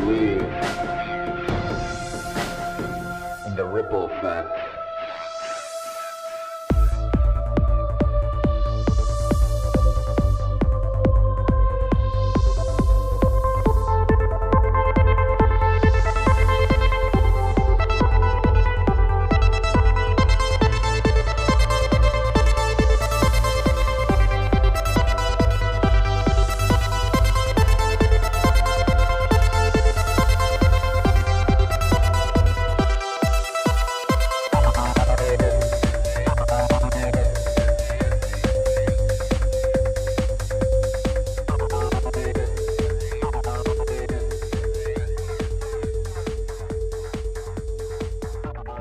believe in the ripple effect.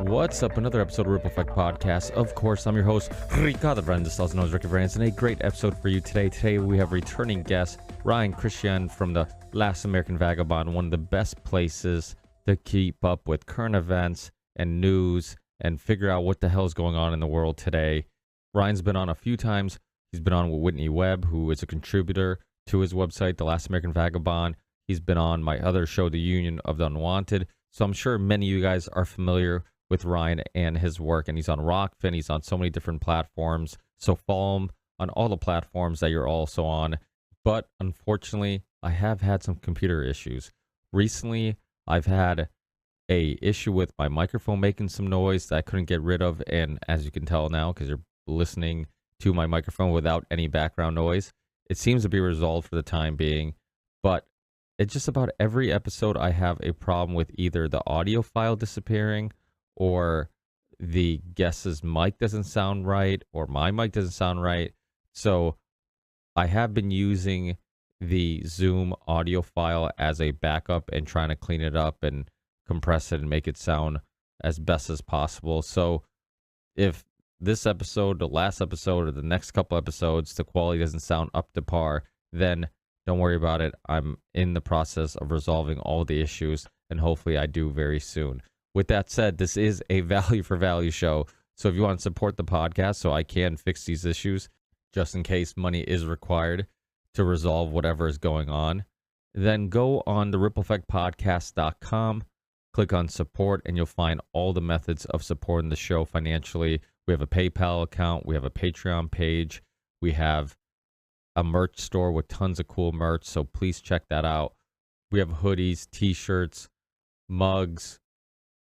What's up? Another episode of Ripple Effect Podcast. Of course, I'm your host, Ricardo Brandes, also known as Ricky Brandes, and a great episode for you today. Today, we have returning guest, Cristián from the Last American Vagabond, one of the best places to keep up with current events and news and figure out what the hell is going on in the world today. Ryan's been on a few times. He's been on with Whitney Webb, who is a contributor to his website, The Last American Vagabond. He's been on my other show, The Union of the Unwanted. So I'm sure many of you guys are familiar with Ryan and his work, and he's on Rockfin. He's on so many different platforms, so follow him on all the platforms that you're also on. But unfortunately, I have had some computer issues recently. I've had a issue with my microphone making some noise that I couldn't get rid of, and as you can tell now, because you're listening to my microphone without any background noise, it seems to be resolved for the time being. But it's just about every episode I have a problem with either the audio file disappearing, or the guest's mic doesn't sound right, or my mic doesn't sound right. So I have been using the Zoom audio file as a backup and trying to clean it up and compress it and make it sound as best as possible. So if this episode, the last episode, or the next couple episodes, the quality doesn't sound up to par, then don't worry about it. I'm in the process of resolving all the issues, and hopefully I do very soon. With that said, this is a value for value show. So if you want to support the podcast so I can fix these issues, just in case money is required to resolve whatever is going on, then go on to rippleeffectpodcast.com, click on support, and you'll find all the methods of supporting the show financially. We have a PayPal account. We have a Patreon page. We have a merch store with tons of cool merch, so please check that out. We have hoodies, t-shirts, mugs,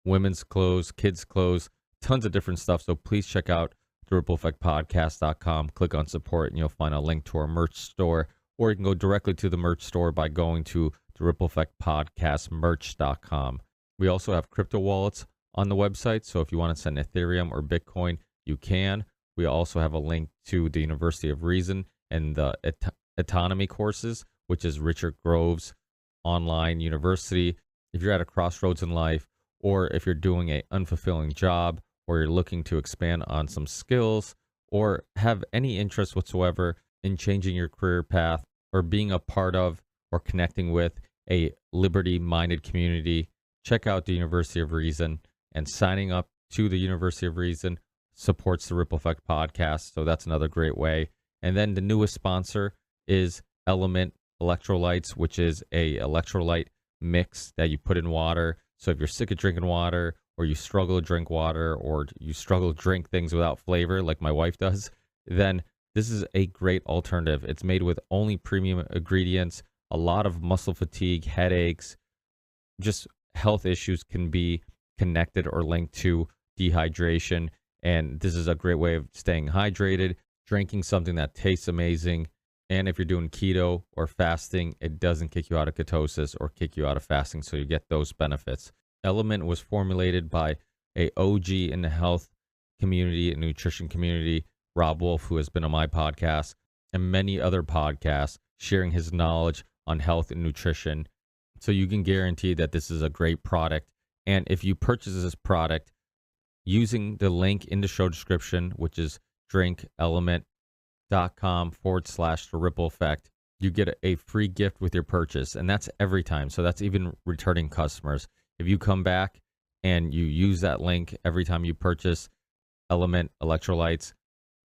women's clothes, kids' clothes, tons of different stuff. So please check out the rippleeffectpodcast.com, click on support, and you'll find a link to our merch store. Or you can go directly to the merch store by going to the rippleeffectpodcastmerch.com. We also have crypto wallets on the website, so if you want to send Ethereum or Bitcoin, you can. We also have a link to the University of Reason and the autonomy courses, which is Richard Grove's online university. If you're at a crossroads in life, or if you're doing an unfulfilling job, or you're looking to expand on some skills, or have any interest whatsoever in changing your career path, or being a part of or connecting with a liberty-minded community, check out the University of Reason. And signing up to the University of Reason supports the Ripple Effect podcast, so that's another great way. And then the newest sponsor is Element Electrolytes, which is a electrolyte mix that you put in water. So if you're sick of drinking water, or you struggle to drink water, or you struggle to drink things without flavor like my wife does, then this is a great alternative. It's made with only premium ingredients. A lot of muscle fatigue, headaches, just health issues can be connected or linked to dehydration. And this is a great way of staying hydrated, drinking something that tastes amazing. And if you're doing keto or fasting, it doesn't kick you out of ketosis or kick you out of fasting, so you get those benefits. Element was formulated by a OG in the health community and nutrition community, Rob Wolf, who has been on my podcast and many other podcasts, sharing his knowledge on health and nutrition. So you can guarantee that this is a great product. And if you purchase this product using the link in the show description, which is drinkelement.com/the ripple effect, you get a free gift with your purchase. And that's every time. So that's even returning customers. If you come back and you use that link every time you purchase Element Electrolytes,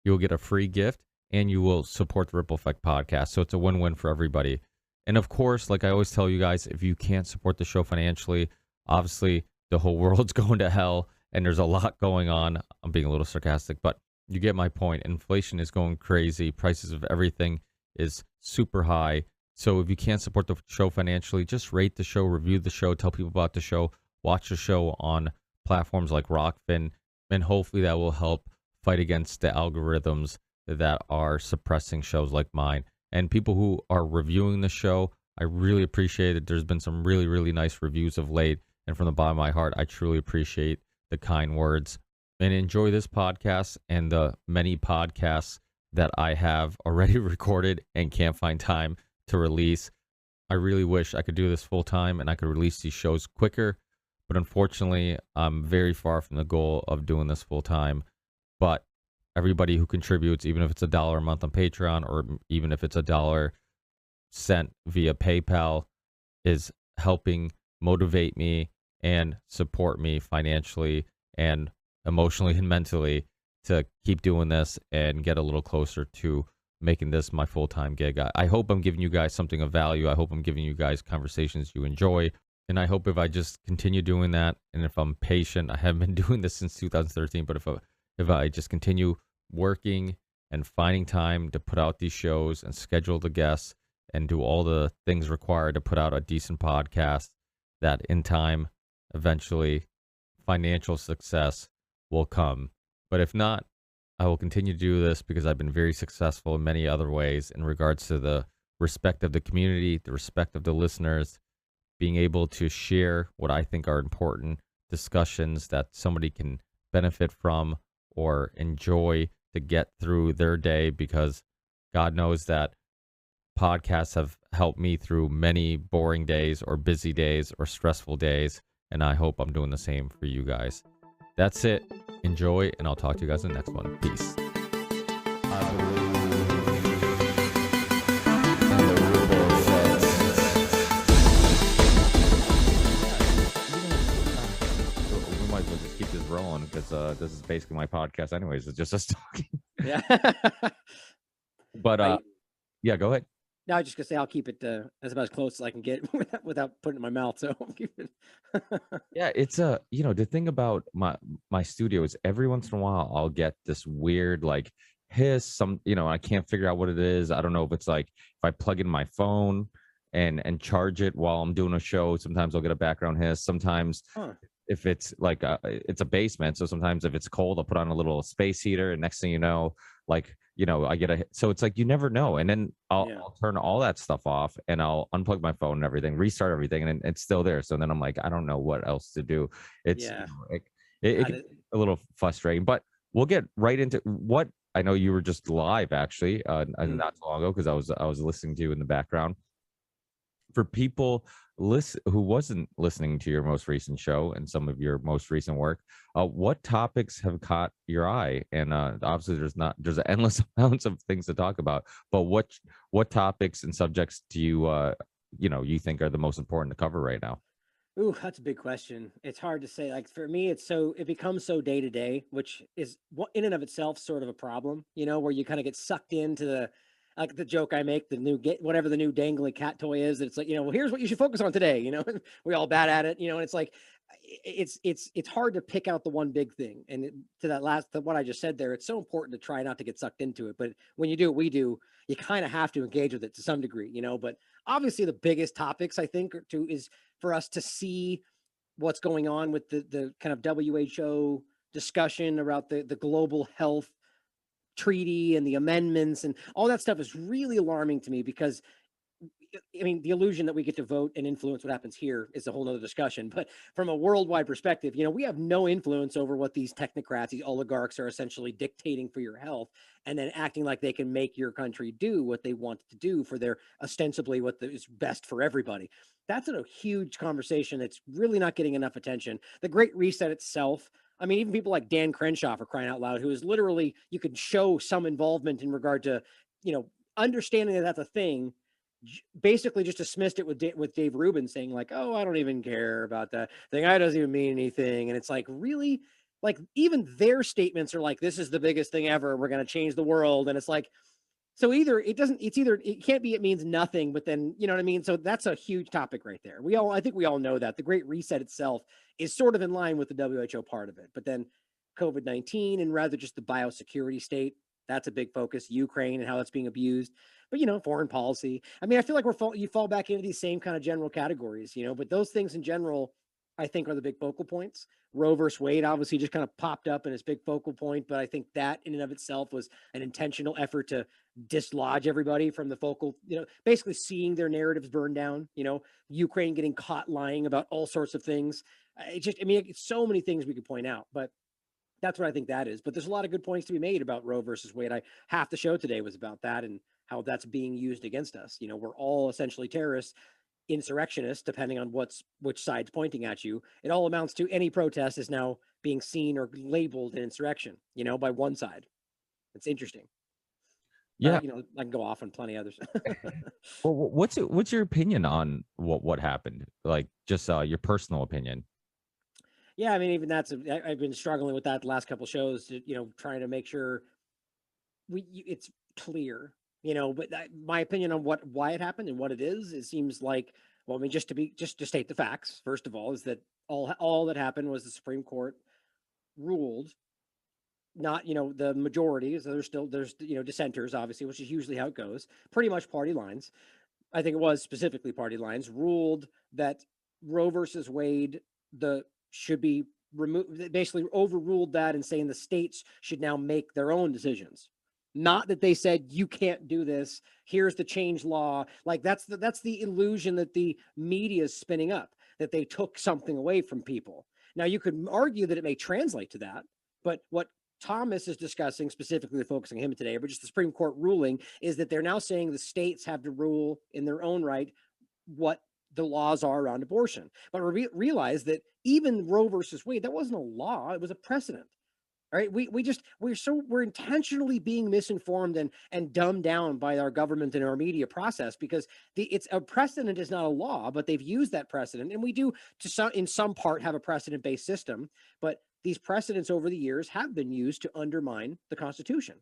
you'll get a free gift and you will support the Ripple Effect podcast. So it's a win-win for everybody. And of course, like I always tell you guys, if you can't support the show financially, obviously the whole world's going to hell and there's a lot going on. I'm being a little sarcastic, but you get my point. Inflation is going crazy. Prices of everything is super high. So if you can't support the show financially, just rate the show, review the show, tell people about the show, watch the show on platforms like Rockfin, and hopefully that will help fight against the algorithms that are suppressing shows like mine. And people who are reviewing the show, I really appreciate it. There's been some really, really nice reviews of late. And from the bottom of my heart, I truly appreciate the kind words. And enjoy this podcast and the many podcasts that I have already recorded and can't find time to release. I really wish I could do this full time and I could release these shows quicker. But unfortunately, I'm very far from the goal of doing this full time. But everybody who contributes, even if it's $1 a month on Patreon or even if it's $1 sent via PayPal, is helping motivate me and support me financially and emotionally and mentally to keep doing this and get a little closer to making this my full-time gig. I hope I'm giving you guys something of value. I hope I'm giving you guys conversations you enjoy. And I hope if I just continue doing that, and if I'm patient, I haven't been doing this since 2013, but if I just continue working and finding time to put out these shows and schedule the guests and do all the things required to put out a decent podcast, that in time, eventually, financial success will come. But if not, I will continue to do this because I've been very successful in many other ways in regards to the respect of the community, the respect of the listeners, being able to share what I think are important discussions that somebody can benefit from or enjoy to get through their day, because God knows that podcasts have helped me through many boring days or busy days or stressful days, and I hope I'm doing the same for you guys. That's it. Enjoy, and I'll talk to you guys in the next one. Peace. We might as well just keep this rolling because this is basically my podcast anyways. It's just us talking. Yeah. But yeah, go ahead. No, I was just gonna say I'll keep it as about as close as I can get without putting it in my mouth. So I'll keep it. Yeah, it's the thing about my studio is every once in a while I'll get this weird like hiss, I can't figure out what it is. I don't know if it's like if I plug in my phone and charge it while I'm doing a show, sometimes I'll get a background hiss. Sometimes if it's like it's a basement, so sometimes if it's cold, I'll put on a little space heater, and next thing you know, I get so it's like you never know. And then I'll turn all that stuff off and I'll unplug my phone and everything, restart everything, and it's still there. So then I'm like, I don't know what else to do. It's it can be a little frustrating, but we'll get right into what I know. You were just live actually not too long ago because I was listening to you in the background. For people who wasn't listening to your most recent show and some of your most recent work, what topics have caught your eye? And obviously there's endless amounts of things to talk about, but what topics and subjects do you think are the most important to cover right now? Ooh, that's a big question. It's hard to say. Like for me, it becomes so day to day, which is in and of itself sort of a problem. Where you kind of get sucked into like the joke I make, whatever the new dangly cat toy is. It's like, well, here's what you should focus on today. We all bad at it. And it's like, it's hard to pick out the one big thing. And what I just said there, it's so important to try not to get sucked into it. But when you do what we do, you kind of have to engage with it to some degree. But obviously the biggest topics I think is for us to see what's going on with the kind of WHO discussion about the global health treaty and the amendments and all that stuff is really alarming to me because the illusion that we get to vote and influence what happens here is a whole nother discussion. But from a worldwide perspective, we have no influence over what these technocrats, these oligarchs are essentially dictating for your health and then acting like they can make your country do what they want to do for their ostensibly is best for everybody. That's a huge conversation that's really not getting enough attention. The Great Reset itself, even people like Dan Crenshaw, for crying out loud, who is literally, you could show some involvement in regard to, understanding that that's a thing, basically just dismissed it with Dave Rubin saying like, oh, I don't even care about that thing. That doesn't even mean anything. And it's like, really? Like even their statements are like, this is the biggest thing ever. We're going to change the world. And it's like, So either it can't be, it means nothing, but then, you know what I mean? So that's a huge topic right there. I think we all know that the Great Reset itself is sort of in line with the WHO part of it, but then COVID-19 and rather just the biosecurity state, that's a big focus, Ukraine and how that's being abused. But, foreign policy. I mean, I feel like you fall back into these same kind of general categories, but those things in general, I think, are the big focal points. Roe versus Wade obviously just kind of popped up in its big focal point, but I think that in and of itself was an intentional effort to dislodge everybody from the focal, basically seeing their narratives burn down, Ukraine getting caught lying about all sorts of things. It's so many things we could point out, but that's what I think that is. But there's a lot of good points to be made about Roe versus Wade. Half the show today was about that and how that's being used against us. We're all essentially terrorists, insurrectionists, depending on which side's pointing at you. It all amounts to any protest is now being seen or labeled an insurrection, by one side. It's interesting. Yeah. I can go off on plenty others. Well, what's your opinion on what happened? Like, just your personal opinion. Yeah, I mean, even I've been struggling with that the last couple shows, trying to make sure it's clear, but my opinion on why it happened and what it is, it seems like, well, I mean, just to state the facts, first of all, is that all that happened was the Supreme Court ruled, not, the majority, so there's dissenters, obviously, which is usually how it goes, pretty much party lines. I think it was specifically party lines, ruled that Roe versus Wade, should be removed, basically overruled that and saying the states should now make their own decisions. Not that they said you can't do this, here's the change law. Like that's the illusion that the media is spinning up, that they took something away from people. Now you could argue that it may translate to that, but what Thomas is discussing, specifically focusing on him today, but just the Supreme Court ruling, is that they're now saying the states have to rule in their own right what the laws are around abortion. But realize that even Roe versus Wade, that wasn't a law, it was a precedent. All right, we're intentionally being misinformed and dumbed down by our government and our media process, because it's a precedent is not a law, but they've used that precedent, and we do in some part have a precedent-based system, but these precedents over the years have been used to undermine the Constitution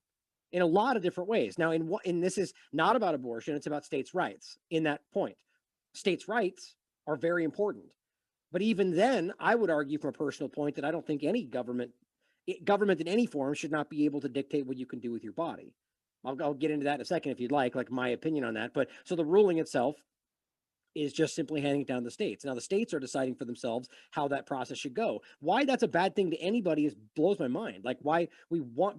in a lot of different ways. Now, in this is not about abortion, it's about states' rights. In that point, states' rights are very important. But even then, I would argue from a personal point that I don't think any government in any form should not be able to dictate what you can do with your body. I'll get into that in a second if you'd like my opinion on that. But so the ruling itself is just simply handing it down to the states. Now the states are deciding for themselves how that process should go. Why that's a bad thing to anybody blows my mind. Like why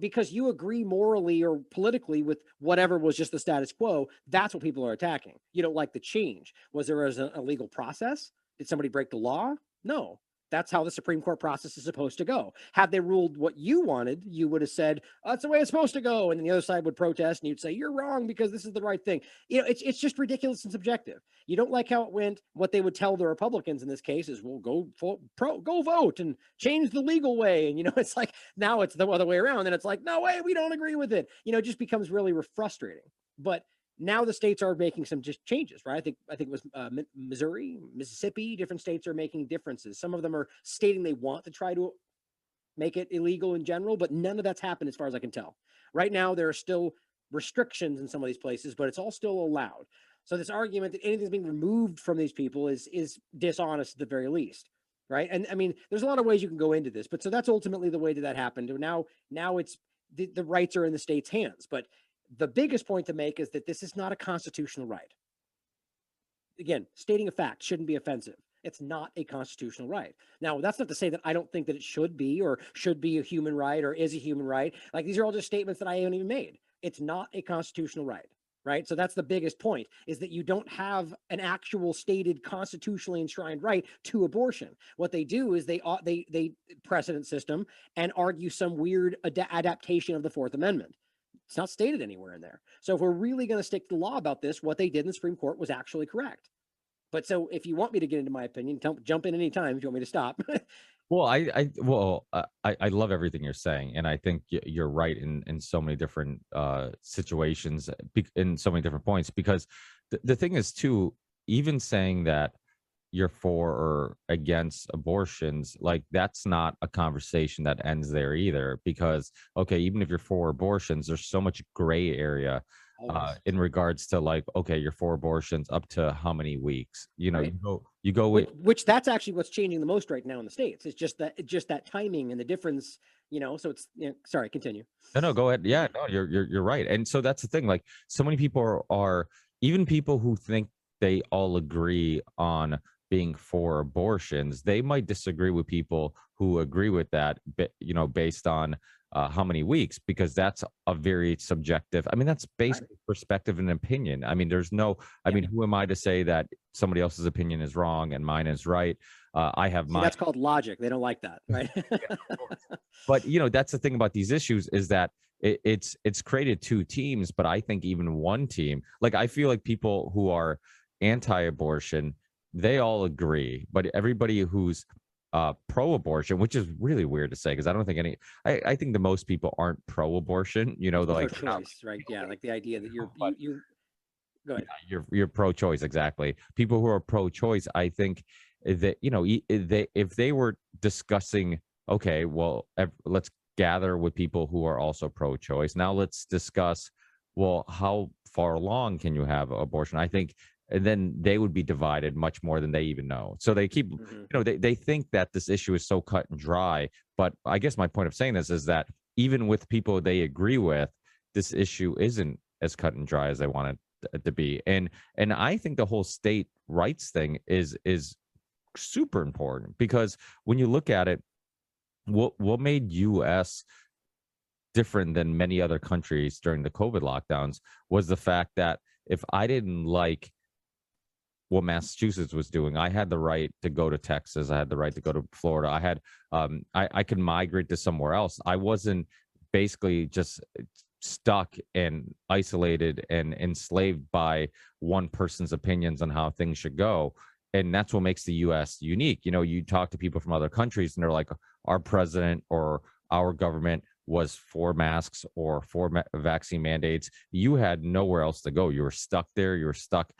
because you agree morally or politically with whatever was just the status quo, that's what people are attacking. You don't like the change. Was there a legal process? Did somebody break the law? No. That's how the Supreme Court process is supposed to go. Had they ruled what you wanted, you would have said, that's the way it's supposed to go. And then the other side would protest and you'd say, you're wrong because this is the right thing. It's just ridiculous and subjective. You don't like how it went. What they would tell the Republicans in this case is, well, go vote and change the legal way. And, it's like, now it's the other way around. And it's like, no way, we don't agree with it. It just becomes really frustrating. But now the states are making some just changes, right? I think it was Missouri, Mississippi, different states are making differences. Some of them are stating they want to try to make it illegal in general, but none of that's happened as far as I can tell. Right now, there are still restrictions in some of these places, but it's all still allowed. So this argument that anything's being removed from these people is dishonest at the very least, right? And I mean, there's a lot of ways you can go into this, but so that's ultimately the way that happened. Now it's the rights are in the state's hands, but the biggest point to make is that this is not a constitutional right. Again, stating a fact shouldn't be offensive. It's not a constitutional right. Now, that's not to say that I don't think that it should be or should be a human right or is a human right. Like these are all just statements that I haven't even made. It's not a constitutional right, right? So that's the biggest point, is that you don't have an actual stated constitutionally enshrined right to abortion. What they do is they precedent system and argue some weird adaptation of the Fourth Amendment. It's not stated anywhere in there. So if we're really going to stick to the law about this, what they did in the Supreme Court was actually correct. But so if you want me to get into my opinion, jump in any time if you want me to stop. Well, I love everything you're saying, and I think you're right in so many different situations, in so many different points. Because the thing is, too, even saying that you're for or against abortions, like that's not a conversation that ends there either. Because okay, even if you're for abortions, there's so much gray area Always. in regards to like, okay, you're for abortions up to how many weeks? Right. You go with Which that's actually what's changing the most right now in the States. It's just that timing and the difference, so it's, sorry, continue. no, go ahead. Yeah, no, you're right. And so that's the thing. Like so many people are even people who think they all agree on being for abortions, they might disagree with people who agree with that, based on how many weeks, because that's a very subjective. I mean, that's based Right. on perspective and opinion. I mean, there's no. I Yeah. mean, who am I to say that somebody else's opinion is wrong and mine is right? I have See, mine. that's called logic. They don't like that, right? But that's the thing about these issues is that it's created two teams, but I think even one team, like I feel like people who are anti-abortion, they all agree, but everybody who's pro-abortion, which is really weird to say because I don't think I think the most people aren't pro-abortion, they're like Pro-choice, right? Yeah, like the idea that but you go ahead. you're pro-choice. Exactly. People who are pro-choice, I think that if they were discussing, okay, well, let's gather with people who are also pro-choice. Now let's discuss, well, how far along can you have abortion? I think, and then they would be divided much more than they even know. So they keep, they think that this issue is so cut and dry. But I guess my point of saying this is that even with people they agree with, this issue isn't as cut and dry as they want it to be. And I think the whole state rights thing is super important because when you look at it, what made US different than many other countries during the COVID lockdowns was the fact that if I didn't like what Massachusetts was doing, I had the right to go to Texas, I had the right to go to Florida, I had I could migrate to somewhere else. I wasn't basically just stuck and isolated and enslaved by one person's opinions on how things should go. And that's what makes the US unique. You talk to people from other countries and they're like, our president or our government was for masks or for vaccine mandates. You had nowhere else to go. You were stuck there. You were stuck,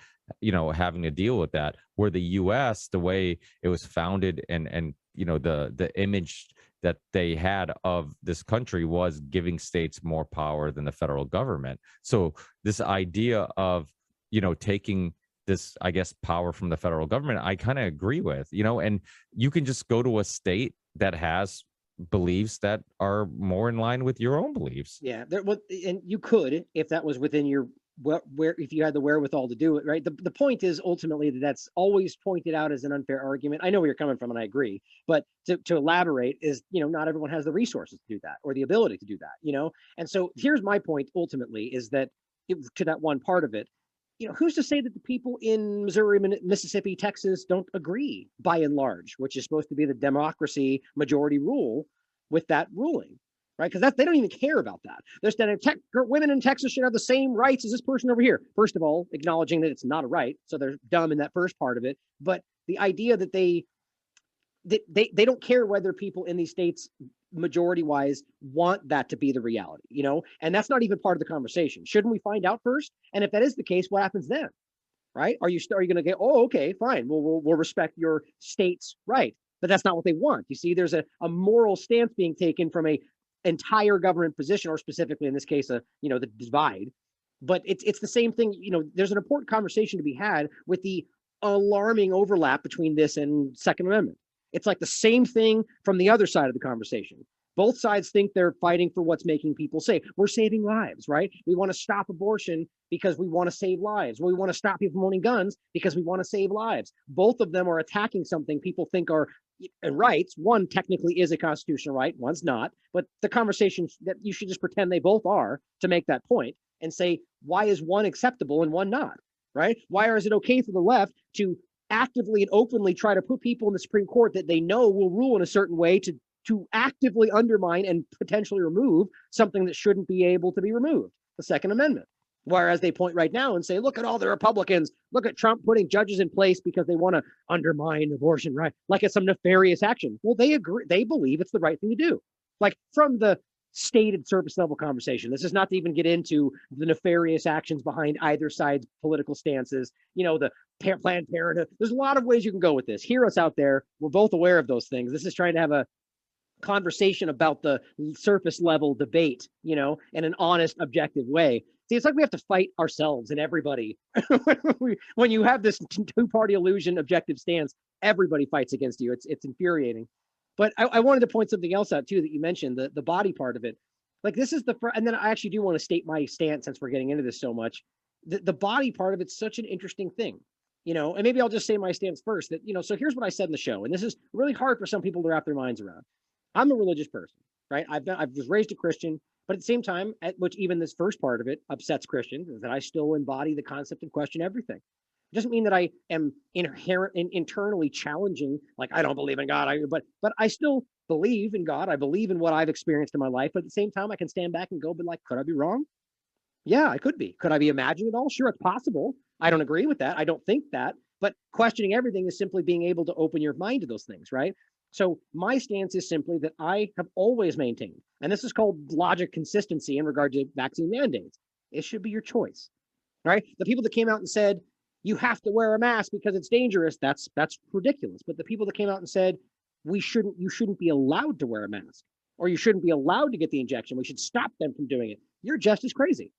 having to deal with that. Where the US, the way it was founded and the image that they had of this country was giving states more power than the federal government. So this idea of, taking this, I guess, power from the federal government, I kind of agree with, and you can just go to a state that has beliefs that are more in line with your own beliefs. Yeah, and you could, if that was within your where if you had the wherewithal to do it, right? The point is ultimately that's always pointed out as an unfair argument. I know where you're coming from, and I agree. But to elaborate is, not everyone has the resources to do that or the ability to do that, And so here's my point ultimately is that to that one part of it, who's to say that the people in Missouri, Mississippi, Texas don't agree by and large, which is supposed to be the democracy majority rule with that ruling, right? Because they don't even care about that. They're saying women in Texas should have the same rights as this person over here. First of all, acknowledging that it's not a right, so they're dumb in that first part of it. But the idea that they don't care whether people in these states majority wise want that to be the reality, and that's not even part of the conversation. Shouldn't we find out first? And if that is the case, what happens then? Right? Are you going to get, oh, okay, fine, we'll respect your state's right, but that's not what they want. You see, there's a moral stance being taken from a entire government position, or specifically in this case, the divide. But it's the same thing. There's an important conversation to be had with the alarming overlap between this and Second Amendment. It's like the same thing from the other side of the conversation. Both sides think they're fighting for what's making people safe. We're saving lives, right? We want to stop abortion because we want to save lives. We want to stop people from owning guns because we want to save lives. Both of them are attacking something people think are rights. One technically is a constitutional right, one's not. But the conversation that you should just pretend they both are to make that point and say, why is one acceptable and one not, right? Why is it okay for the left to actively and openly try to put people in the Supreme Court that they know will rule in a certain way to actively undermine and potentially remove something that shouldn't be able to be removed, the Second Amendment? Whereas they point right now and say, look at all the Republicans, look at Trump putting judges in place because they want to undermine abortion, right? Like it's some nefarious action. Well, they agree, they believe it's the right thing to do. Like from the stated surface level conversation. This is not to even get into the nefarious actions behind either side's political stances, the Planned Parenthood. There's a lot of ways you can go with this. Hear us out there. We're both aware of those things. This is trying to have a conversation about the surface level debate, in an honest, objective way. See, it's like we have to fight ourselves and everybody. When you have this two-party illusion objective stance, everybody fights against you. It's infuriating. But I wanted to point something else out too that you mentioned, the body part of it. Like this is and then I actually do want to state my stance since we're getting into this so much. The body part of it's such an interesting thing, and maybe I'll just say my stance first that, so here's what I said in the show. And this is really hard for some people to wrap their minds around. I'm a religious person, right? I was raised a Christian, but at the same time, which even this first part of it upsets Christians, is that I still embody the concept of question everything. It doesn't mean that I am internally challenging, like I don't believe in God, but I still believe in God. I believe in what I've experienced in my life, but at the same time, I can stand back and go, but like, could I be wrong? Yeah, I could be. Could I be imagining it all? Sure, it's possible. I don't agree with that. I don't think that. But questioning everything is simply being able to open your mind to those things, right? So my stance is simply that I have always maintained, and this is called logic consistency in regard to vaccine mandates. It should be your choice, right? The people that came out and said, you have to wear a mask because it's dangerous, that's ridiculous. But the people that came out and said, you shouldn't be allowed to wear a mask, or you shouldn't be allowed to get the injection, we should stop them from doing it, you're just as crazy,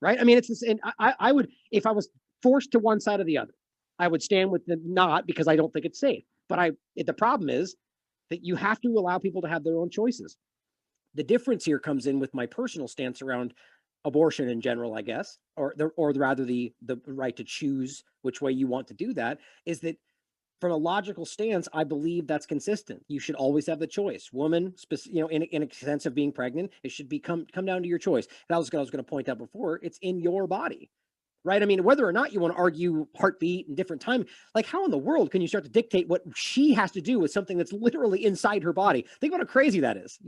right? I mean, it's this, and I would, if I was forced to one side or the other, I would stand with the not, because I don't think it's safe. But the problem is that you have to allow people to have their own choices. The difference here comes in with my personal stance around abortion in general, I guess, or rather the right to choose which way you want to do that, is that from a logical stance, I believe that's consistent. You should always have the choice. Woman, in a sense of being pregnant, it should come down to your choice. And I was going to point out before, it's in your body, right? I mean, whether or not you want to argue heartbeat and different time, like how in the world can you start to dictate what she has to do with something that's literally inside her body? Think about how crazy that is,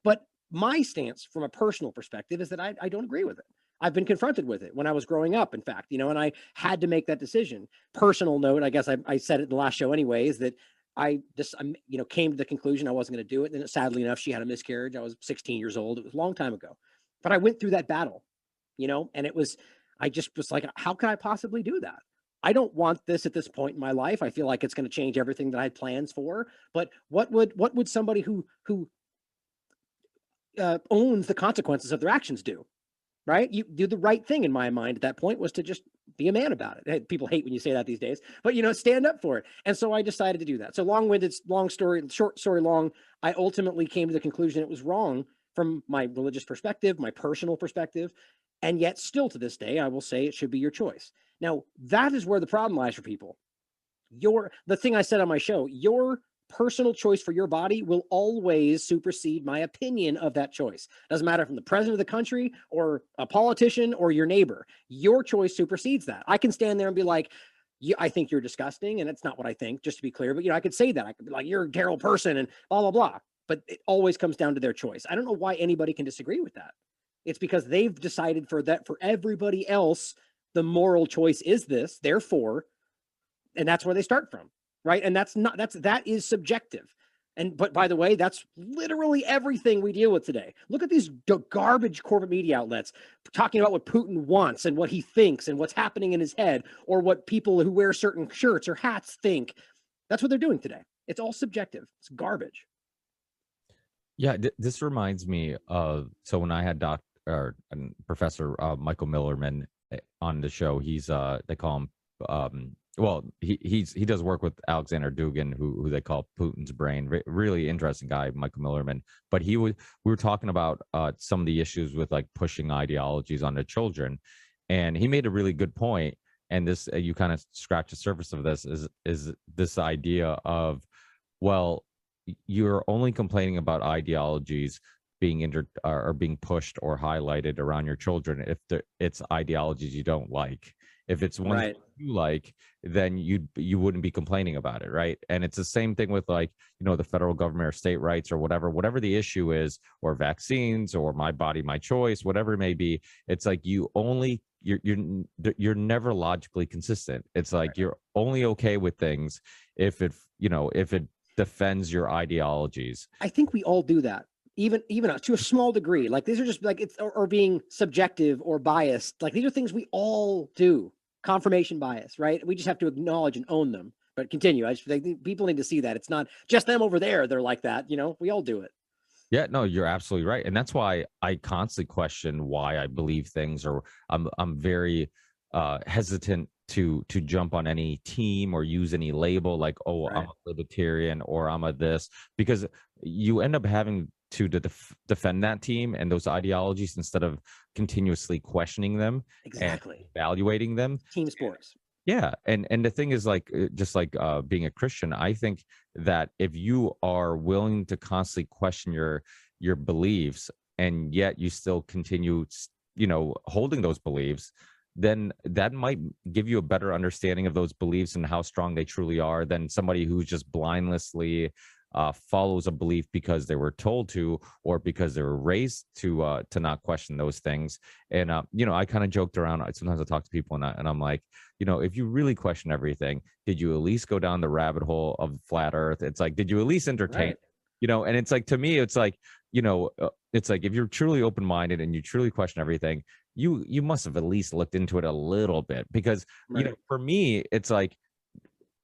But my stance from a personal perspective is that I don't agree with it. I've been confronted with it when I was growing up, in fact, and I had to make that decision. Personal note, I guess I said it in the last show anyway, is that I just, came to the conclusion I wasn't going to do it. And sadly enough, she had a miscarriage. I was 16 years old. It was a long time ago, but I went through that battle, and I just was like, how could I possibly do that? I don't want this at this point in my life. I feel like it's going to change everything that I had plans for. But what would somebody who owns the consequences of their actions do? Right? You do the right thing in my mind at that point was to just be a man about it. People hate when you say that these days, but stand up for it. And so I decided to do that. So short story long, I ultimately came to the conclusion it was wrong from my religious perspective, my personal perspective. And yet still to this day, I will say it should be your choice. Now, that is where the problem lies for people. The thing I said on my show, your personal choice for your body will always supersede my opinion of that choice. Doesn't matter from the president of the country or a politician or your neighbor. Your choice supersedes that. I can stand there and be like, I think you're disgusting, and it's not what I think, just to be clear. But I could say that. I could be like, you're a terrible person, and blah, blah, blah. But it always comes down to their choice. I don't know why anybody can disagree with that. It's because they've decided for everybody else, the moral choice is this, therefore, and that's where they start from. Right. And that is subjective. But by the way, that's literally everything we deal with today. Look at these garbage corporate media outlets talking about what Putin wants and what he thinks and what's happening in his head, or what people who wear certain shirts or hats think. That's what they're doing today. It's all subjective. It's garbage. Yeah, this reminds me of, so when I had Professor Michael Millerman on the show, he's they call him he does work with Alexander Dugin, who they call Putin's brain. Really interesting guy, Michael Millerman. But we were talking about some of the issues with like pushing ideologies onto children, and he made a really good point. And this, you kind of scratch the surface of this, is this idea of, well, you're only complaining about ideologies being being pushed or highlighted around your children if it's ideologies you don't like. If it's one right. you like, then you wouldn't be complaining about it, right? And it's the same thing with like, the federal government or state rights or whatever the issue is, or vaccines or my body, my choice, whatever it may be. It's like you're never logically consistent. It's like you're only okay with things if it defends your ideologies. I think we all do that. Even to a small degree. Like these are just like or being subjective or biased. Like these are things we all do. Confirmation bias, right? We just have to acknowledge and own them. But continue. I think people need to see that it's not just them over there. They're like that. We all do it. Yeah, no, you're absolutely right. And that's why I constantly question why I believe things, or I'm very hesitant to jump on any team or use any label like, oh, I'm Right. a libertarian or I'm a this, because you end up having to defend that team and those ideologies instead of continuously questioning them and Exactly. evaluating them. Team sports. Yeah, and the thing is, like, just like being a Christian, I think that if you are willing to constantly question your beliefs, and yet you still continue, holding those beliefs, then that might give you a better understanding of those beliefs and how strong they truly are than somebody who's just blindlessly follows a belief because they were told to, or because they were raised to not question those things. And I kind of joked around. Sometimes I talk to people and I'm like, if you really question everything, did you at least go down the rabbit hole of flat Earth? It's like, did you at least entertain? Right. And it's like, to me, it's like, it's like, if you're truly open minded and you truly question everything, you must have at least looked into it a little bit, because Right. for me, it's like,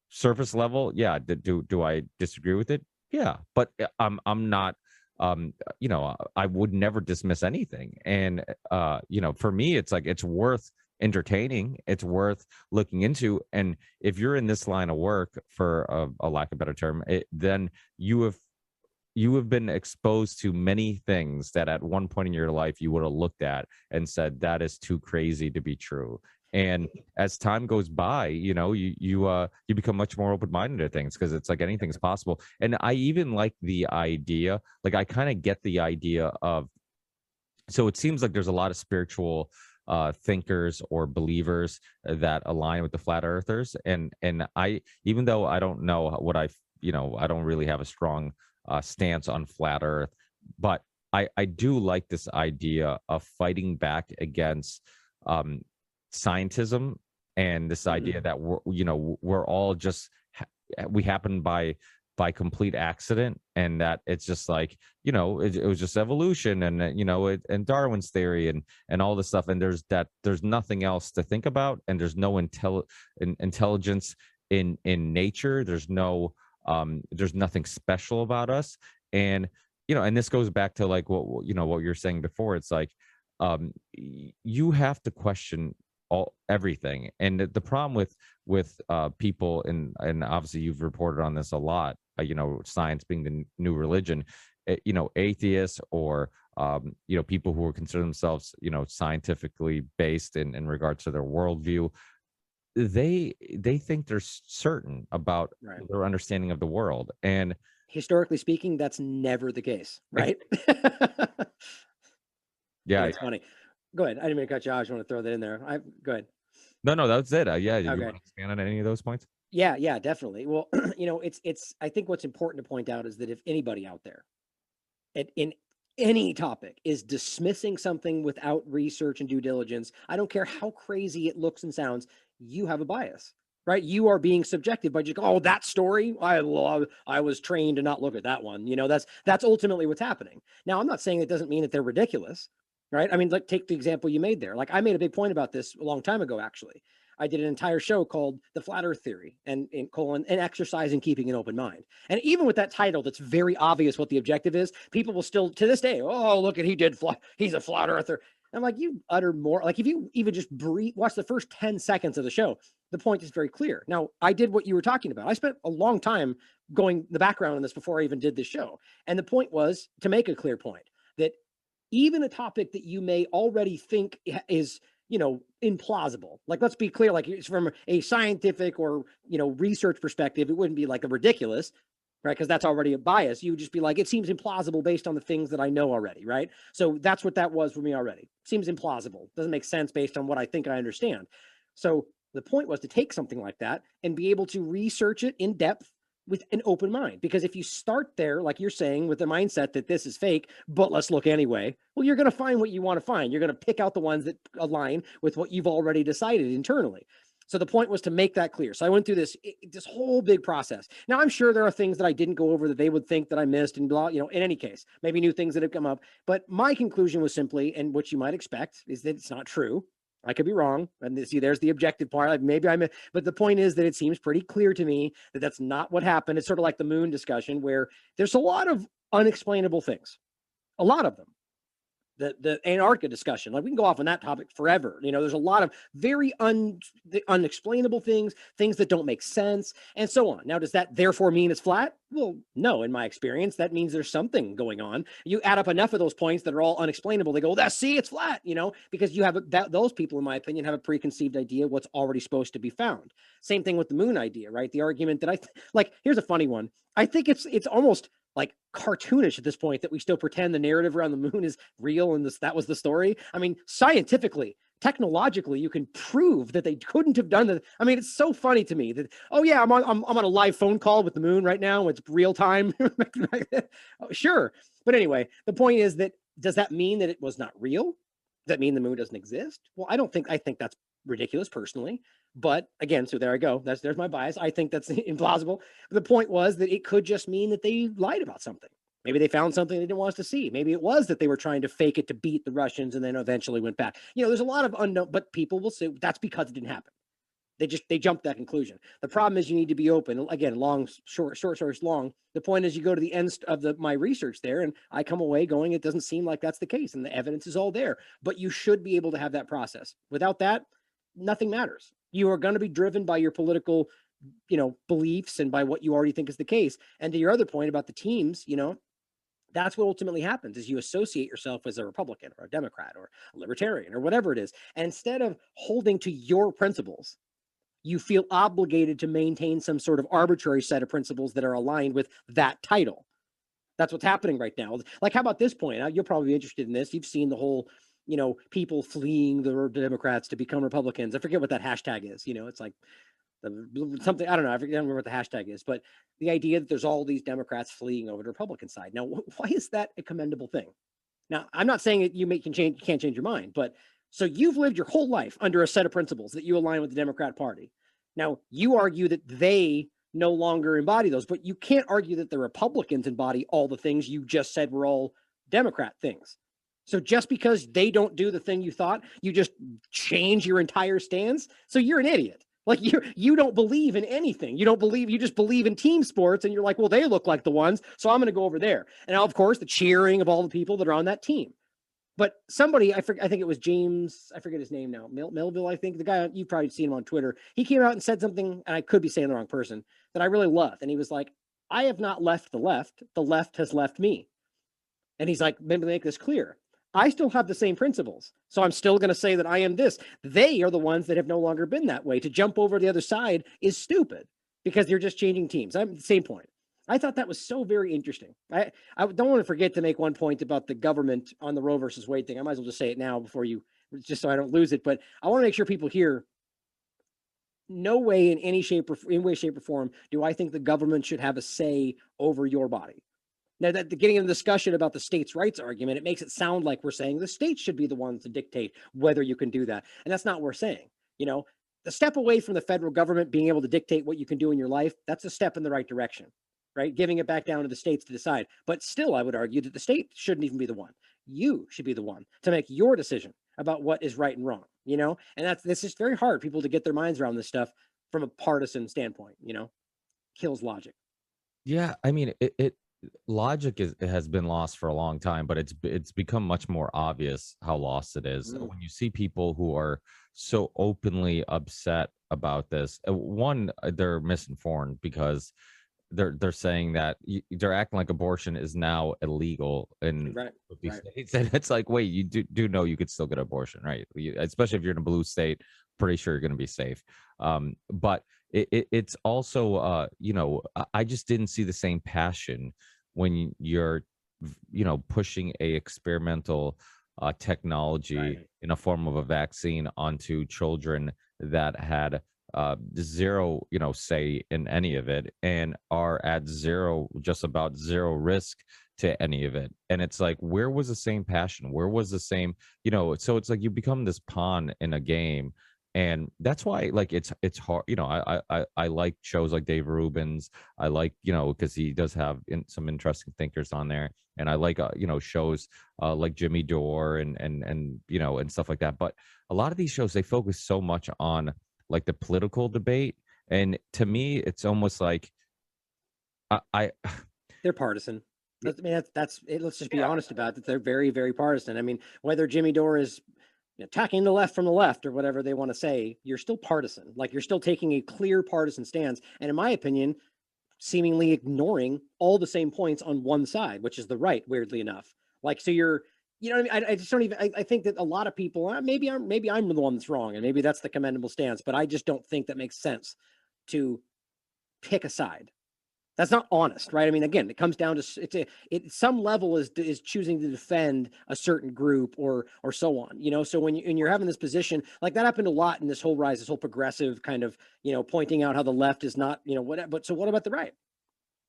surface level, yeah. Do I disagree with it? Yeah, but I'm not. I would never dismiss anything, and for me, it's like, it's worth entertaining. It's worth looking into, and if you're in this line of work, for a lack of a better term, then you have been exposed to many things that at one point in your life you would have looked at and said, that is too crazy to be true. And as time goes by, you become much more open-minded to things, because it's like anything's possible. And I even like the idea, like, I kind of get the idea of, so it seems like there's a lot of spiritual thinkers or believers that align with the flat earthers, and I, even though I don't know I don't really have a strong stance on flat earth, but I do like this idea of fighting back against um scientism, and this idea that we're all just we happen by complete accident, and that it's just like, it was just evolution, and and Darwin's theory, and all this stuff, and there's nothing else to think about, and there's no intelligence in nature. There's nothing special about us. And and this goes back to, like, what you're saying before. It's like, you have to question everything. And the problem with people, and obviously you've reported on this a lot, science being the new religion, atheists, or people who are consider themselves scientifically based in regards to their worldview, they think they're certain about Right. their understanding of the world. And Historically speaking, that's never the case, ex- right? And yeah, it's funny. Go ahead. I didn't mean to cut you off. I just want to throw that in there. Go ahead. no, that's it. Yeah, you Okay. want to expand on any of those points? Yeah, yeah, definitely. Well, it's I think what's important to point out is that if anybody out there in any topic is dismissing something without research and due diligence, I don't care how crazy it looks and sounds, you have a bias, right? You are being subjective by just, oh, that story, I was trained to not look at that one. That's ultimately what's happening. Now, I'm not saying it doesn't mean that they're ridiculous, right? I mean, like, take the example you made there. Like, I made a big point about this a long time ago, actually. I did an entire show called The Flat Earth Theory and exercise and keeping an open mind. And even with that title, that's very obvious what the objective is. People will still, to this day, oh, look at, he's a flat earther. I'm like, you utter more. Like, if you even just watch the first 10 seconds of the show, the point is very clear. Now, I did what you were talking about. I spent a long time going the background on this before I even did this show. And the point was to make a clear point that even a topic that you may already think is implausible. Like, let's be clear, like, it's from a scientific or, research perspective, it wouldn't be like a ridiculous, right? Because that's already a bias. You would just be like, it seems implausible based on the things that I know already, right? So that's what that was for me already. Seems implausible. Doesn't make sense based on what I think I understand. So the point was to take something like that and be able to research it in depth with an open mind. Because if you start there, like you're saying, with the mindset that this is fake, but let's look anyway, well, you're going to find what you want to find. You're going to pick out the ones that align with what you've already decided internally. So the point was to make that clear. So I went through this whole big process. Now, I'm sure there are things that I didn't go over that they would think that I missed, and blah, in any case, maybe new things that have come up. But my conclusion was simply, and what you might expect, is that it's not true. I could be wrong. And see, there's the objective part. Like, maybe but the point is that it seems pretty clear to me that that's not what happened. It's sort of like the moon discussion, where there's a lot of unexplainable things. A lot of them. The Antarctica discussion, like we can go off on that topic forever. There's a lot of very unexplainable things that don't make sense, and so on. Now, does that therefore mean it's flat? Well, no. In my experience, that means there's something going on. You add up enough of those points that are all unexplainable, they go, see, it's flat. Because you have those people, in my opinion, have a preconceived idea of what's already supposed to be found. Same thing with the moon idea, right? The argument that here's a funny one. I think it's almost like cartoonish at this point that we still pretend the narrative around the moon is real and that was the story. I mean, scientifically, technologically, you can prove that they couldn't have done that. I mean, it's so funny to me that, oh yeah, I'm on a live phone call with the moon right now. It's real time. Sure. But anyway, the point is that, does that mean that it was not real? Does that mean the moon doesn't exist? Well, I think that's ridiculous personally. But again, so there I go. There's my bias. I think that's implausible. But the point was that it could just mean that they lied about something. Maybe they found something they didn't want us to see. Maybe it was that they were trying to fake it to beat the Russians and then eventually went back. There's a lot of unknown, but people will say that's because it didn't happen. They jumped that conclusion. The problem is you need to be open. Again, short stories long. The point is you go to the end of my research there, and I come away going, it doesn't seem like that's the case, and the evidence is all there. But you should be able to have that process. Without that, nothing matters. You are going to be driven by your political, beliefs and by what you already think is the case. And to your other point about the teams, that's what ultimately happens is you associate yourself as a Republican or a Democrat or a Libertarian or whatever it is. And instead of holding to your principles, you feel obligated to maintain some sort of arbitrary set of principles that are aligned with that title. That's what's happening right now. Like, how about this point? You're probably interested in this. You've seen the whole people fleeing the Democrats to become Republicans. I forget what that hashtag is. It's like something, I don't know. I don't remember what the hashtag is, but the idea that there's all these Democrats fleeing over to the Republican side. Now, why is that a commendable thing? Now, I'm not saying that you can't change your mind, but so you've lived your whole life under a set of principles that you align with the Democrat Party. Now, you argue that they no longer embody those, but you can't argue that the Republicans embody all the things you just said were all Democrat things. So just because they don't do the thing you thought, you just change your entire stance. So you're an idiot. Like you don't believe in anything. You just believe in team sports, and you're like, well, they look like the ones, so I'm going to go over there. And now, of course, the cheering of all the people that are on that team. But somebody, I think it was James, I forget his name now, Melville, I think, the guy, you've probably seen him on Twitter. He came out and said something, and I could be saying the wrong person, that I really loved. And he was like, I have not left the left has left me. And he's like, let me make this clear. I still have the same principles. So I'm still going to say that I am this. They are the ones that have no longer been that way. To jump over the other side is stupid because they're just changing teams. I'm at the same point. I thought that was so very interesting. I don't want to forget to make one point about the government on the Roe versus Wade thing. I might as well just say it now just so I don't lose it. But I want to make sure people hear, no way in any way, shape, or form do I think the government should have a say over your body. Now, that getting into the discussion about the states' rights argument, it makes it sound like we're saying the states should be the ones to dictate whether you can do that. And that's not what we're saying. The step away from the federal government being able to dictate what you can do in your life, that's a step in the right direction, right? Giving it back down to the states to decide. But still, I would argue that the state shouldn't even be the one. You should be the one to make your decision about what is right and wrong, And this is very hard for people to get their minds around this stuff from a partisan standpoint, kills logic. Yeah, I mean, logic has been lost for a long time, but it's become much more obvious how lost it is. When you see people who are so openly upset about this, one, they're misinformed because they're saying that they're acting like abortion is now illegal in 50 states, and it's like, wait, you do know you could still get abortion, right? Especially if you're in a blue state, pretty sure you're going to be safe. But it's also I just didn't see the same passion when you're pushing a experimental technology in a form of a vaccine onto children that had zero say in any of it, and are at just about zero risk to any of it. And it's like, where was the same passion? Where was the same, so it's like you become this pawn in a game. And that's why, like, it's hard. I like shows like Dave Rubin's. I like, because he does have some interesting thinkers on there. And I like, shows like Jimmy Dore and stuff like that. But a lot of these shows, they focus so much on like the political debate. And to me, it's almost like they're partisan. I mean, that's it. Let's just be honest about it. They're very, very partisan. I mean, whether Jimmy Dore is attacking the left from the left or whatever they want to say, you're still partisan. Like you're still taking a clear partisan stance. And in my opinion, seemingly ignoring all the same points on one side, which is the right, weirdly enough. Like, so you're, you know what I mean? I just don't even, I think that a lot of people, maybe I'm the one that's wrong and maybe that's the commendable stance, but I just don't think that makes sense to pick a side. That's not honest, right? I mean, again, it comes down to some level is choosing to defend a certain group or so on, you know. So when you're having this position, like that happened a lot in this whole rise, this whole progressive kind of, you know, pointing out how the left is not, you know, whatever. But so what about the right?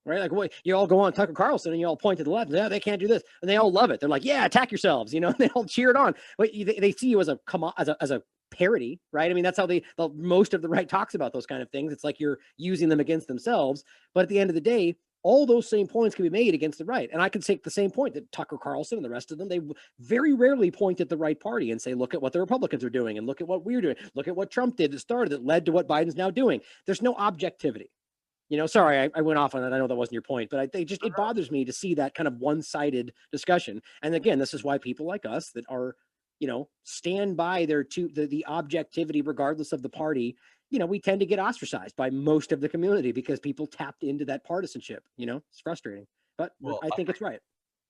Right? Like, what, you all go on Tucker Carlson and you all point to the left. Yeah, they can't do this, and they all love it. They're like, yeah, attack yourselves, you know. And they all cheer it on. But they see you as a as a parody, right? I mean, that's how most of the right talks about those kind of things. It's like you're using them against themselves. But at the end of the day, all those same points can be made against the right. And I can take the same point that Tucker Carlson and the rest of them, they very rarely point at the right party and say, look at what the Republicans are doing and look at what we're doing. Look at what Trump did that started, that led to what Biden's now doing. There's no objectivity. You know, sorry, I went off on that. I know that wasn't your point, but it bothers me to see that kind of one-sided discussion. And again, this is why people like us that are, you know, stand by the objectivity regardless of the party, you know, we tend to get ostracized by most of the community because people tapped into that partisanship. You know, it's frustrating, but I think it's right.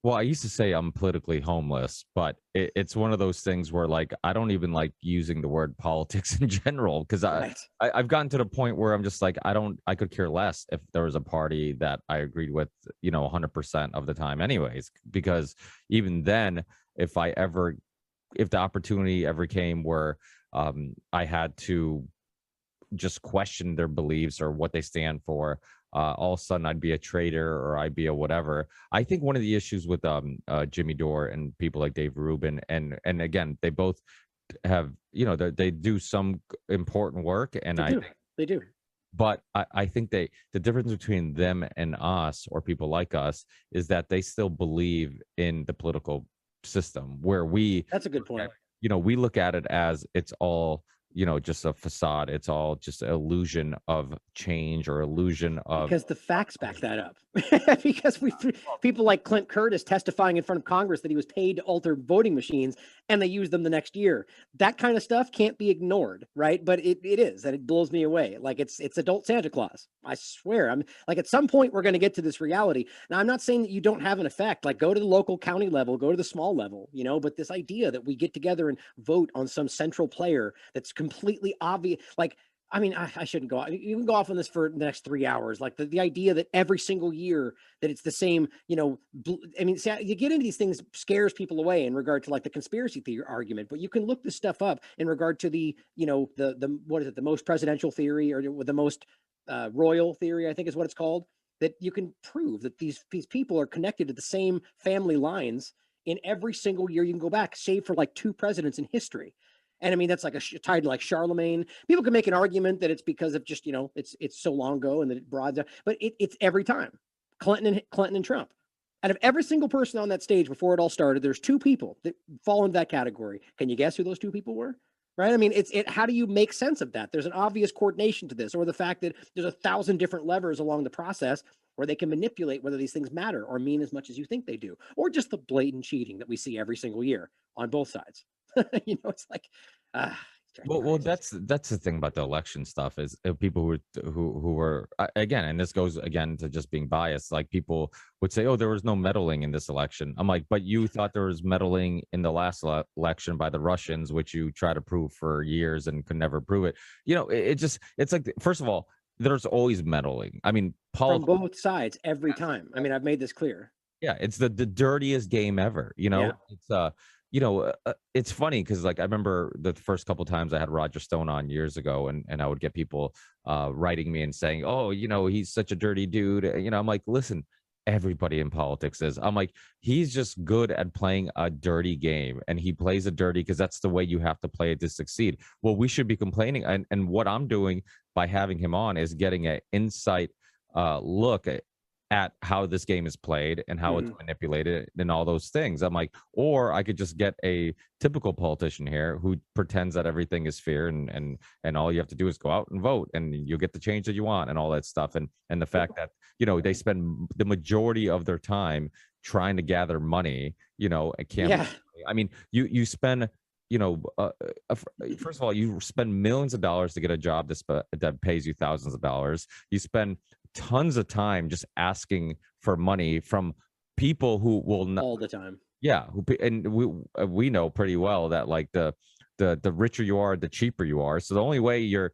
Well, I used to say I'm politically homeless, but it's one of those things where, like, I don't even like using the word politics in general because I've gotten to the point where I'm just like, I could care less if there was a party that I agreed with, you know, 100% of the time anyways, because even then, if the opportunity ever came where I had to just question their beliefs or what they stand for, all of a sudden I'd be a traitor or I'd be a whatever. I think one of the issues with Jimmy Dore and people like Dave Rubin, and again, they both have, you know, they do some important work, and they do. But I think the difference between them and us, or people like us, is that they still believe in the political system, where that's a good point. You know, we look at it as it's all, you know, just a facade. It's all just an illusion of change or illusion of, because the facts back that up. Because people like Clint Curtis testifying in front of Congress that he was paid to alter voting machines and they used them the next year. That kind of stuff can't be ignored, right? But it is, and it blows me away. Like it's adult Santa Claus. I swear. I'm like, at some point we're going to get to this reality. Now, I'm not saying that you don't have an effect. Like, go to the local county level, go to the small level, you know, but this idea that we get together and vote on some central player that's completely obvious, like, I mean, I shouldn't go. You can go off on this for the next 3 hours. Like the idea that every single year that it's the same, you know, I mean, see, you get into these things, scares people away in regard to like the conspiracy theory argument, but you can look this stuff up in regard to the, you know, the what is it, the most presidential theory, or the most royal theory, I think is what it's called, that you can prove that these people are connected to the same family lines in every single year you can go back, save for like 2 presidents in history. And I mean, that's like tied to like Charlemagne. People can make an argument that it's because of just, you know, it's so long ago and that it broads out, but it's every time. Clinton and Trump. Out of every single person on that stage before it all started, there's 2 people that fall into that category. Can you guess who those 2 people were? Right? I mean, how do you make sense of that? There's an obvious coordination to this, or the fact that there's 1,000 different levers along the process where they can manipulate whether these things matter or mean as much as you think they do, or just the blatant cheating that we see every single year on both sides. You know, it's like, well, that's the thing about the election stuff is people who were, again, and this goes again to just being biased. Like, people would say, "Oh, there was no meddling in this election." I'm like, "But you thought there was meddling in the last election by the Russians, which you try to prove for years and could never prove it." You know, it's like, first of all, there's always meddling. I mean, from both sides every time. I mean, I've made this clear. Yeah, it's the dirtiest game ever. You know, it's you know, it's funny because, like, I remember the first couple times I had Roger Stone on years ago, and I would get people writing me and saying, "Oh, you know, he's such a dirty dude." You know, I'm like, listen, everybody in politics is. I'm like, he's just good at playing a dirty game, and he plays it dirty because that's the way you have to play it to succeed. Well, we should be complaining, and what I'm doing by having him on is getting an insight look at how this game is played and how it's manipulated and all those things. I'm like, or I could just get a typical politician here who pretends that everything is fair and all you have to do is go out and vote and you'll get the change that you want and all that stuff. And the fact that, you know, they spend the majority of their time trying to gather money, it can't. Yeah. I mean, you spend, first of all, you spend millions of dollars to get a job that pays you thousands of dollars. You spend tons of time just asking for money from people who will not, all the time. yeah, and we know pretty well that like the richer you are, the cheaper you are. So the only way you're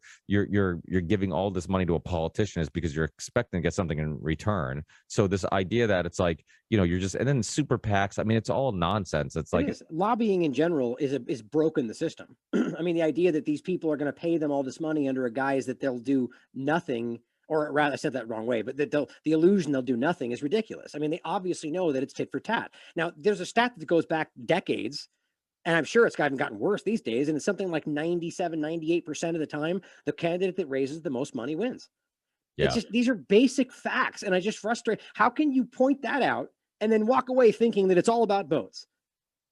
giving all this money to a politician is because you're expecting to get something in return. So this idea that it's like, you're just, and then super PACs, I mean, it's all nonsense. It's like lobbying in general is broken the system. I mean, the idea that these people are going to pay them all this money under a guise that they'll do nothing, or rather, I said that wrong way, but that the illusion they'll do nothing is ridiculous. I mean, they obviously know that it's tit for tat. Now, there's a stat that goes back decades, and I'm sure it's gotten worse these days, and it's something like 97, 98% of the time, the candidate that raises the most money wins. Yeah. It's just, these are basic facts, and I just frustrate. How can you point that out and then walk away thinking that it's all about votes?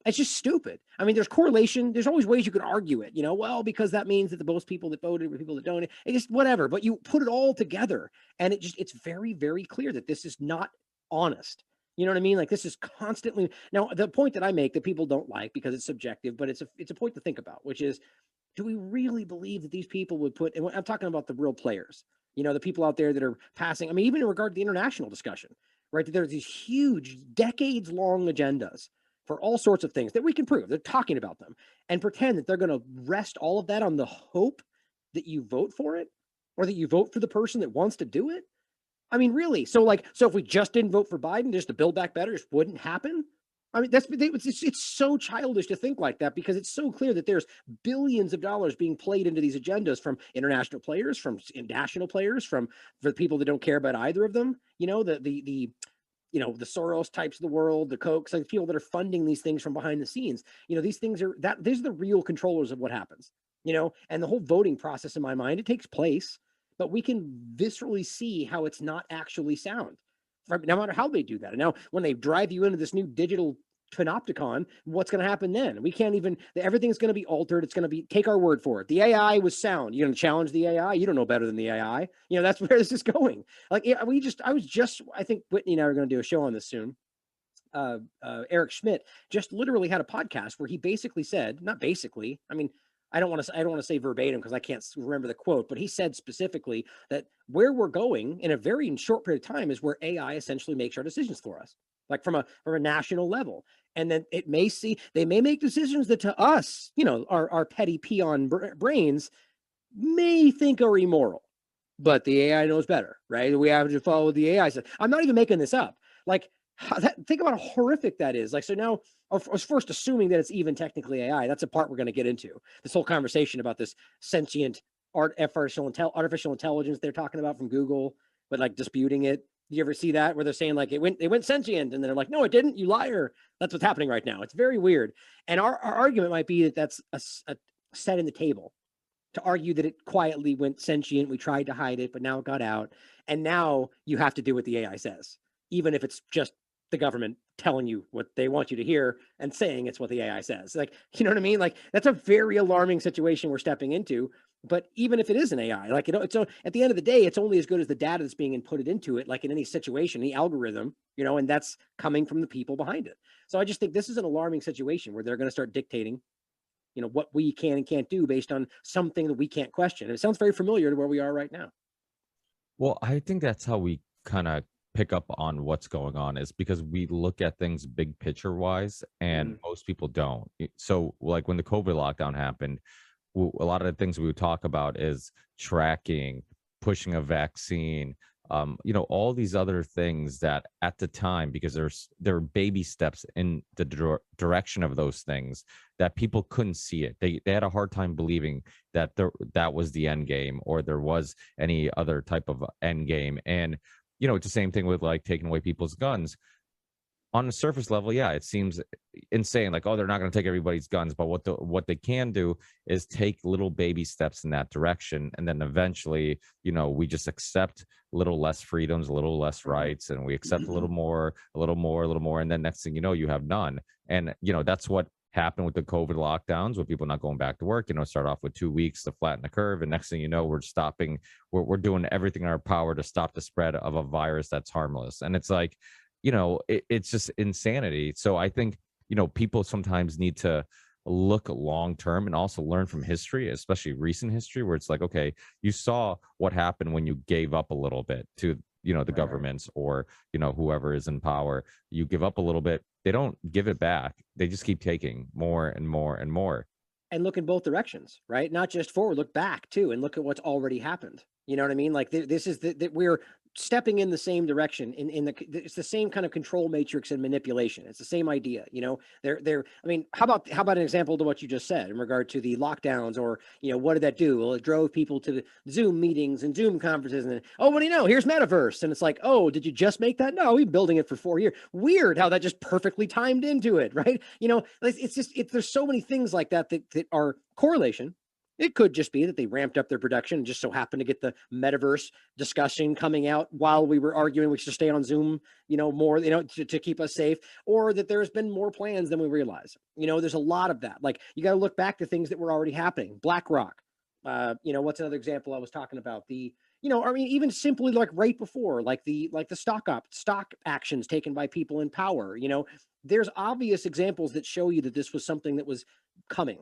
It's just stupid. I mean, there's correlation. There's always ways you could argue it, well, because that means that the most people that voted were people that don't. It just whatever. But you put it all together, and it's very, very clear that this is not honest. You know what I mean? Like, this is constantly. Now, the point that I make that people don't like because it's subjective, but it's a point to think about, which is, do we really believe that these people would put? And I'm talking about the real players. The people out there that are passing. I mean, even in regard to the international discussion, right? That there's these huge, decades-long agendas for all sorts of things that we can prove. They're talking about them and pretend that they're going to rest all of that on the hope that you vote for it, or that you vote for the person that wants to do it. I mean, really? So if we just didn't vote for Biden, just to build back better, just wouldn't happen. I mean, it's so childish to think like that, because it's so clear that there's billions of dollars being played into these agendas from international players, from national players, for the people that don't care about either of them. The Soros types of the world, the Kochs, like people that are funding these things from behind the scenes. These things these are the real controllers of what happens. And the whole voting process, in my mind, it takes place, but we can viscerally see how it's not actually sound, no matter how they do that. And now, when they drive you into this new digital panopticon, what's going to happen then? We can't even. Everything's going to be altered. It's going to be, take our word for it. The AI was sound. You're going to challenge the AI. You don't know better than the AI. That's where this is going. Like, I think Whitney and I are going to do a show on this soon. Eric Schmidt just literally had a podcast where he basically said, not basically, I mean, I don't want to say verbatim because I can't remember the quote, but he said specifically that where we're going in a very short period of time is where AI essentially makes our decisions for us, like from a national level. And then they may make decisions that to us, our petty peon brains may think are immoral, but the AI knows better, right? We have to follow what the AI says. I'm not even making this up. Like, think about how horrific that is. Like, so now, I was first assuming that it's even technically AI. That's a part we're going to get into. This whole conversation about this sentient artificial intelligence they're talking about from Google, but like disputing it. Do you ever see that where they're saying like it went sentient, and then they're like, no, it didn't, you liar. That's what's happening right now. It's very weird. And our argument might be that that's a setting the table to argue that it quietly went sentient. We tried to hide it, but now it got out. And now you have to do what the AI says, even if it's just the government telling you what they want you to hear and saying it's what the AI says. Like, you know what I mean? Like, that's a very alarming situation we're stepping into. But even if it is an AI, like, it's at the end of the day, it's only as good as the data that's being inputted into it, like in any situation, the algorithm, and that's coming from the people behind it. So I just think this is an alarming situation where they're going to start dictating, what we can and can't do based on something that we can't question. And it sounds very familiar to where we are right now. Well, I think that's how we kind of pick up on what's going on, is because we look at things big picture wise, and most people don't. So like when the COVID lockdown happened, a lot of the things we would talk about is tracking, pushing a vaccine, all these other things that at the time, because there were baby steps in the direction of those things, that people couldn't see it. They had a hard time believing that that was the end game, or there was any other type of end game. And it's the same thing with like taking away people's guns. On the surface level, yeah, it seems insane. Like, oh, they're not going to take everybody's guns, but what they can do is take little baby steps in that direction, and then eventually, we just accept a little less freedoms, a little less rights, and we accept a little more, and then next thing you know, you have none. And that's what happened with the COVID lockdowns, with people not going back to work. Start off with 2 weeks to flatten the curve, and next thing you know, we're doing everything in our power to stop the spread of a virus that's harmless. And it's like, it's just insanity. So I think, people sometimes need to look long term and also learn from history, especially recent history, where it's like, okay, you saw what happened when you gave up a little bit to, the Right. governments or, whoever is in power. You give up a little bit, they don't give it back. They just keep taking more and more and more. And look in both directions, right? Not just forward, look back too, and look at what's already happened. You know what I mean? Like this is that we're stepping in the same direction. It's the same kind of control matrix and manipulation. It's the same idea. They're. I mean, how about an example to what you just said in regard to the lockdowns, or what did that do? Well, it drove people to the Zoom meetings and Zoom conferences, and then, oh, what do you know? Here's metaverse, and it's like, oh, did you just make that? No, we've been building it for 4 years. Weird how that just perfectly timed into it, right? It's just there's so many things like that are correlation. It could just be that they ramped up their production and just so happened to get the metaverse discussion coming out while we were arguing we should stay on Zoom, more, to keep us safe, or that there's been more plans than we realize. There's a lot of that. Like, you got to look back to things that were already happening. BlackRock, what's another example I was talking about? I mean, even simply like right before, like the stock actions taken by people in power, there's obvious examples that show you that this was something that was coming.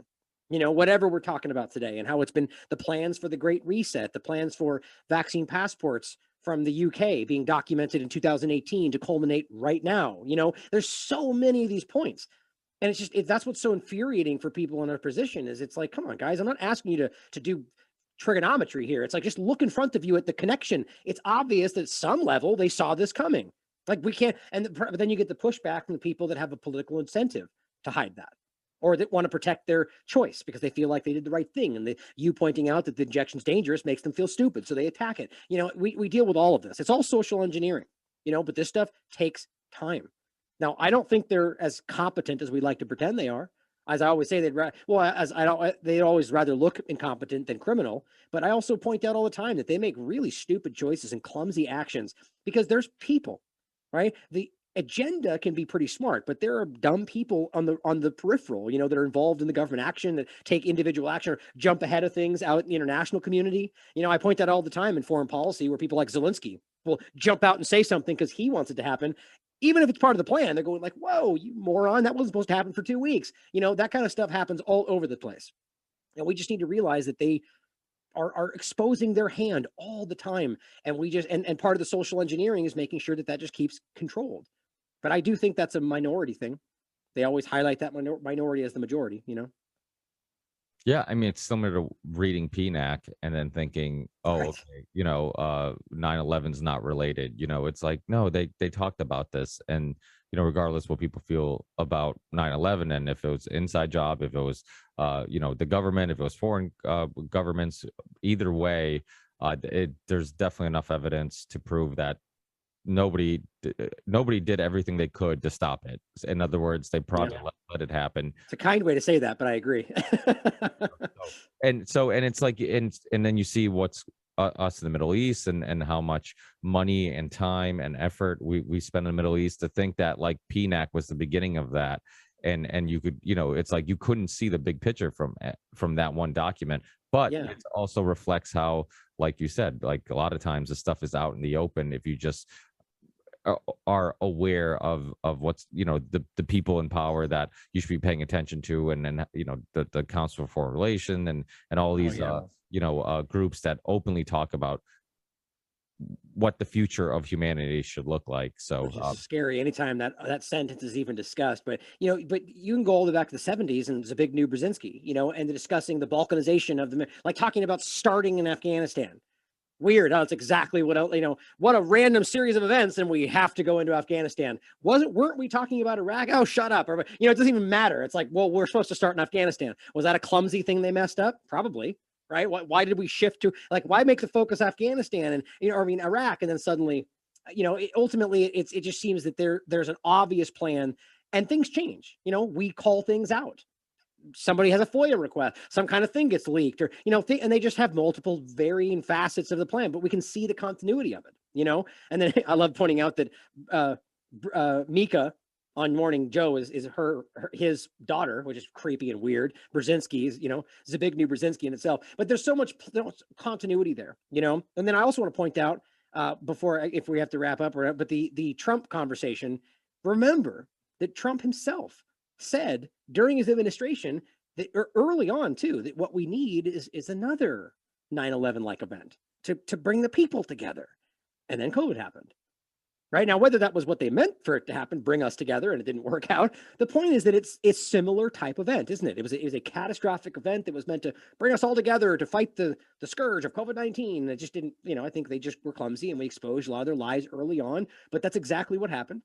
Whatever we're talking about today, and how it's been the plans for the Great Reset, the plans for vaccine passports from the UK being documented in 2018 to culminate right now. There's so many of these points. And that's what's so infuriating for people in our position is it's like, come on, guys, I'm not asking you to do trigonometry here. It's like, just look in front of you at the connection. It's obvious that at some level they saw this coming. Like, we can't, but then you get the pushback from the people that have a political incentive to hide that, or that want to protect their choice because they feel like they did the right thing. And you pointing out that the injection's dangerous makes them feel stupid, so they attack it. We deal with all of this. It's all social engineering, but this stuff takes time. Now, I don't think they're as competent as we like to pretend they are. As I always say, they'd always rather look incompetent than criminal. But I also point out all the time that they make really stupid choices and clumsy actions because there's people, right? The agenda can be pretty smart, but there are dumb people on the peripheral, that are involved in the government action, that take individual action or jump ahead of things out in the international community. I point that all the time in foreign policy, where people like Zelensky will jump out and say something because he wants it to happen. Even if it's part of the plan, they're going like, whoa, you moron, that wasn't supposed to happen for 2 weeks. That kind of stuff happens all over the place. And we just need to realize that they are exposing their hand all the time. And we just, and part of the social engineering is making sure that just keeps controlled. But I do think that's a minority thing. They always highlight that minority as the majority, Yeah, I mean, it's similar to reading PNAC and then thinking, oh, Right. okay, 9/11's not related. It's like, no, they talked about this, and regardless what people feel about 9/11, and if it was inside job, if it was the government, if it was foreign governments, either way, there's definitely enough evidence to prove that nobody did everything they could to stop it. In other words, they probably let it happen. It's a kind way to say that, but I agree. And it's like, and then you see what's us in the Middle East, and how much money and time and effort we spend in the Middle East, to think that like PNAC was the beginning of that. And you could, it's like you couldn't see the big picture from that one document. But Yeah. it also reflects how, like you said, like a lot of times the stuff is out in the open if you just are aware of what's the people in power that you should be paying attention to, and then the Council for Foreign Relation and all these groups that openly talk about what the future of humanity should look like. So Which is scary anytime that sentence is even discussed. But but you can go all the way back to the 70s and Zbigniew Brzezinski, and discussing the balkanization of like talking about starting in Afghanistan. Weird how it's exactly what a random series of events, and we have to go into Afghanistan. Weren't we talking about Iraq? Oh, shut up. Or, it doesn't even matter. It's like, well, we're supposed to start in Afghanistan. Was that a clumsy thing they messed up? Probably, right? Why did we shift to, like, why make the focus Afghanistan and Iraq, and then suddenly, ultimately it just seems that there's an obvious plan, and things change. We call things out. Somebody has a FOIA request, some kind of thing gets leaked, or and they just have multiple varying facets of the plan, but we can see the continuity of it. And then I love pointing out that Mika on Morning Joe is his daughter, which is creepy and weird. Brzezinski is Zbigniew Brzezinski in itself, but there's so much continuity there. And then I also want to point out if we have to wrap up, but the Trump conversation, remember that Trump himself said during his administration that early on too, that what we need is another 9/11 like event to bring the people together. And then COVID happened. Right now, whether that was what they meant for it to happen, bring us together, and it didn't work out. The point is that it's similar type event, isn't it? It was a catastrophic event that was meant to bring us all together to fight the scourge of COVID-19. It just didn't, I think they just were clumsy, and we exposed a lot of their lies early on. But that's exactly what happened,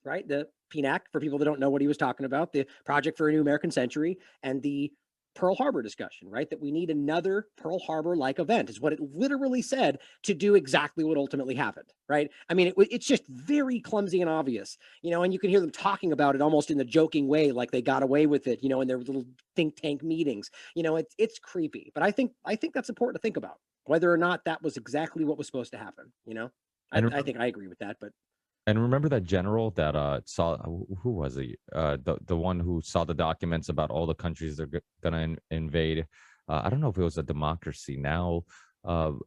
right? The PNAC, for people that don't know what he was talking about, the Project for a New American Century, and the Pearl Harbor discussion, right? That we need another Pearl Harbor-like event is what it literally said to do exactly what ultimately happened, right? I mean, it's just very clumsy and obvious, and you can hear them talking about it almost in the joking way, like they got away with it, in their little think tank meetings. It's creepy, but I think that's important to think about, whether or not that was exactly what was supposed to happen. I think I agree with that, but. And remember that general that saw, who was he? The one who saw the documents about all the countries they're gonna invade. I don't know if it was a Democracy Now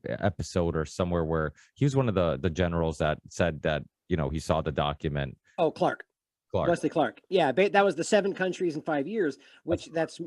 episode or somewhere, where he was one of the generals that said that he saw the document. Oh, Clark. Wesley Clark. Yeah, that was the 7 countries in 5 years, which that's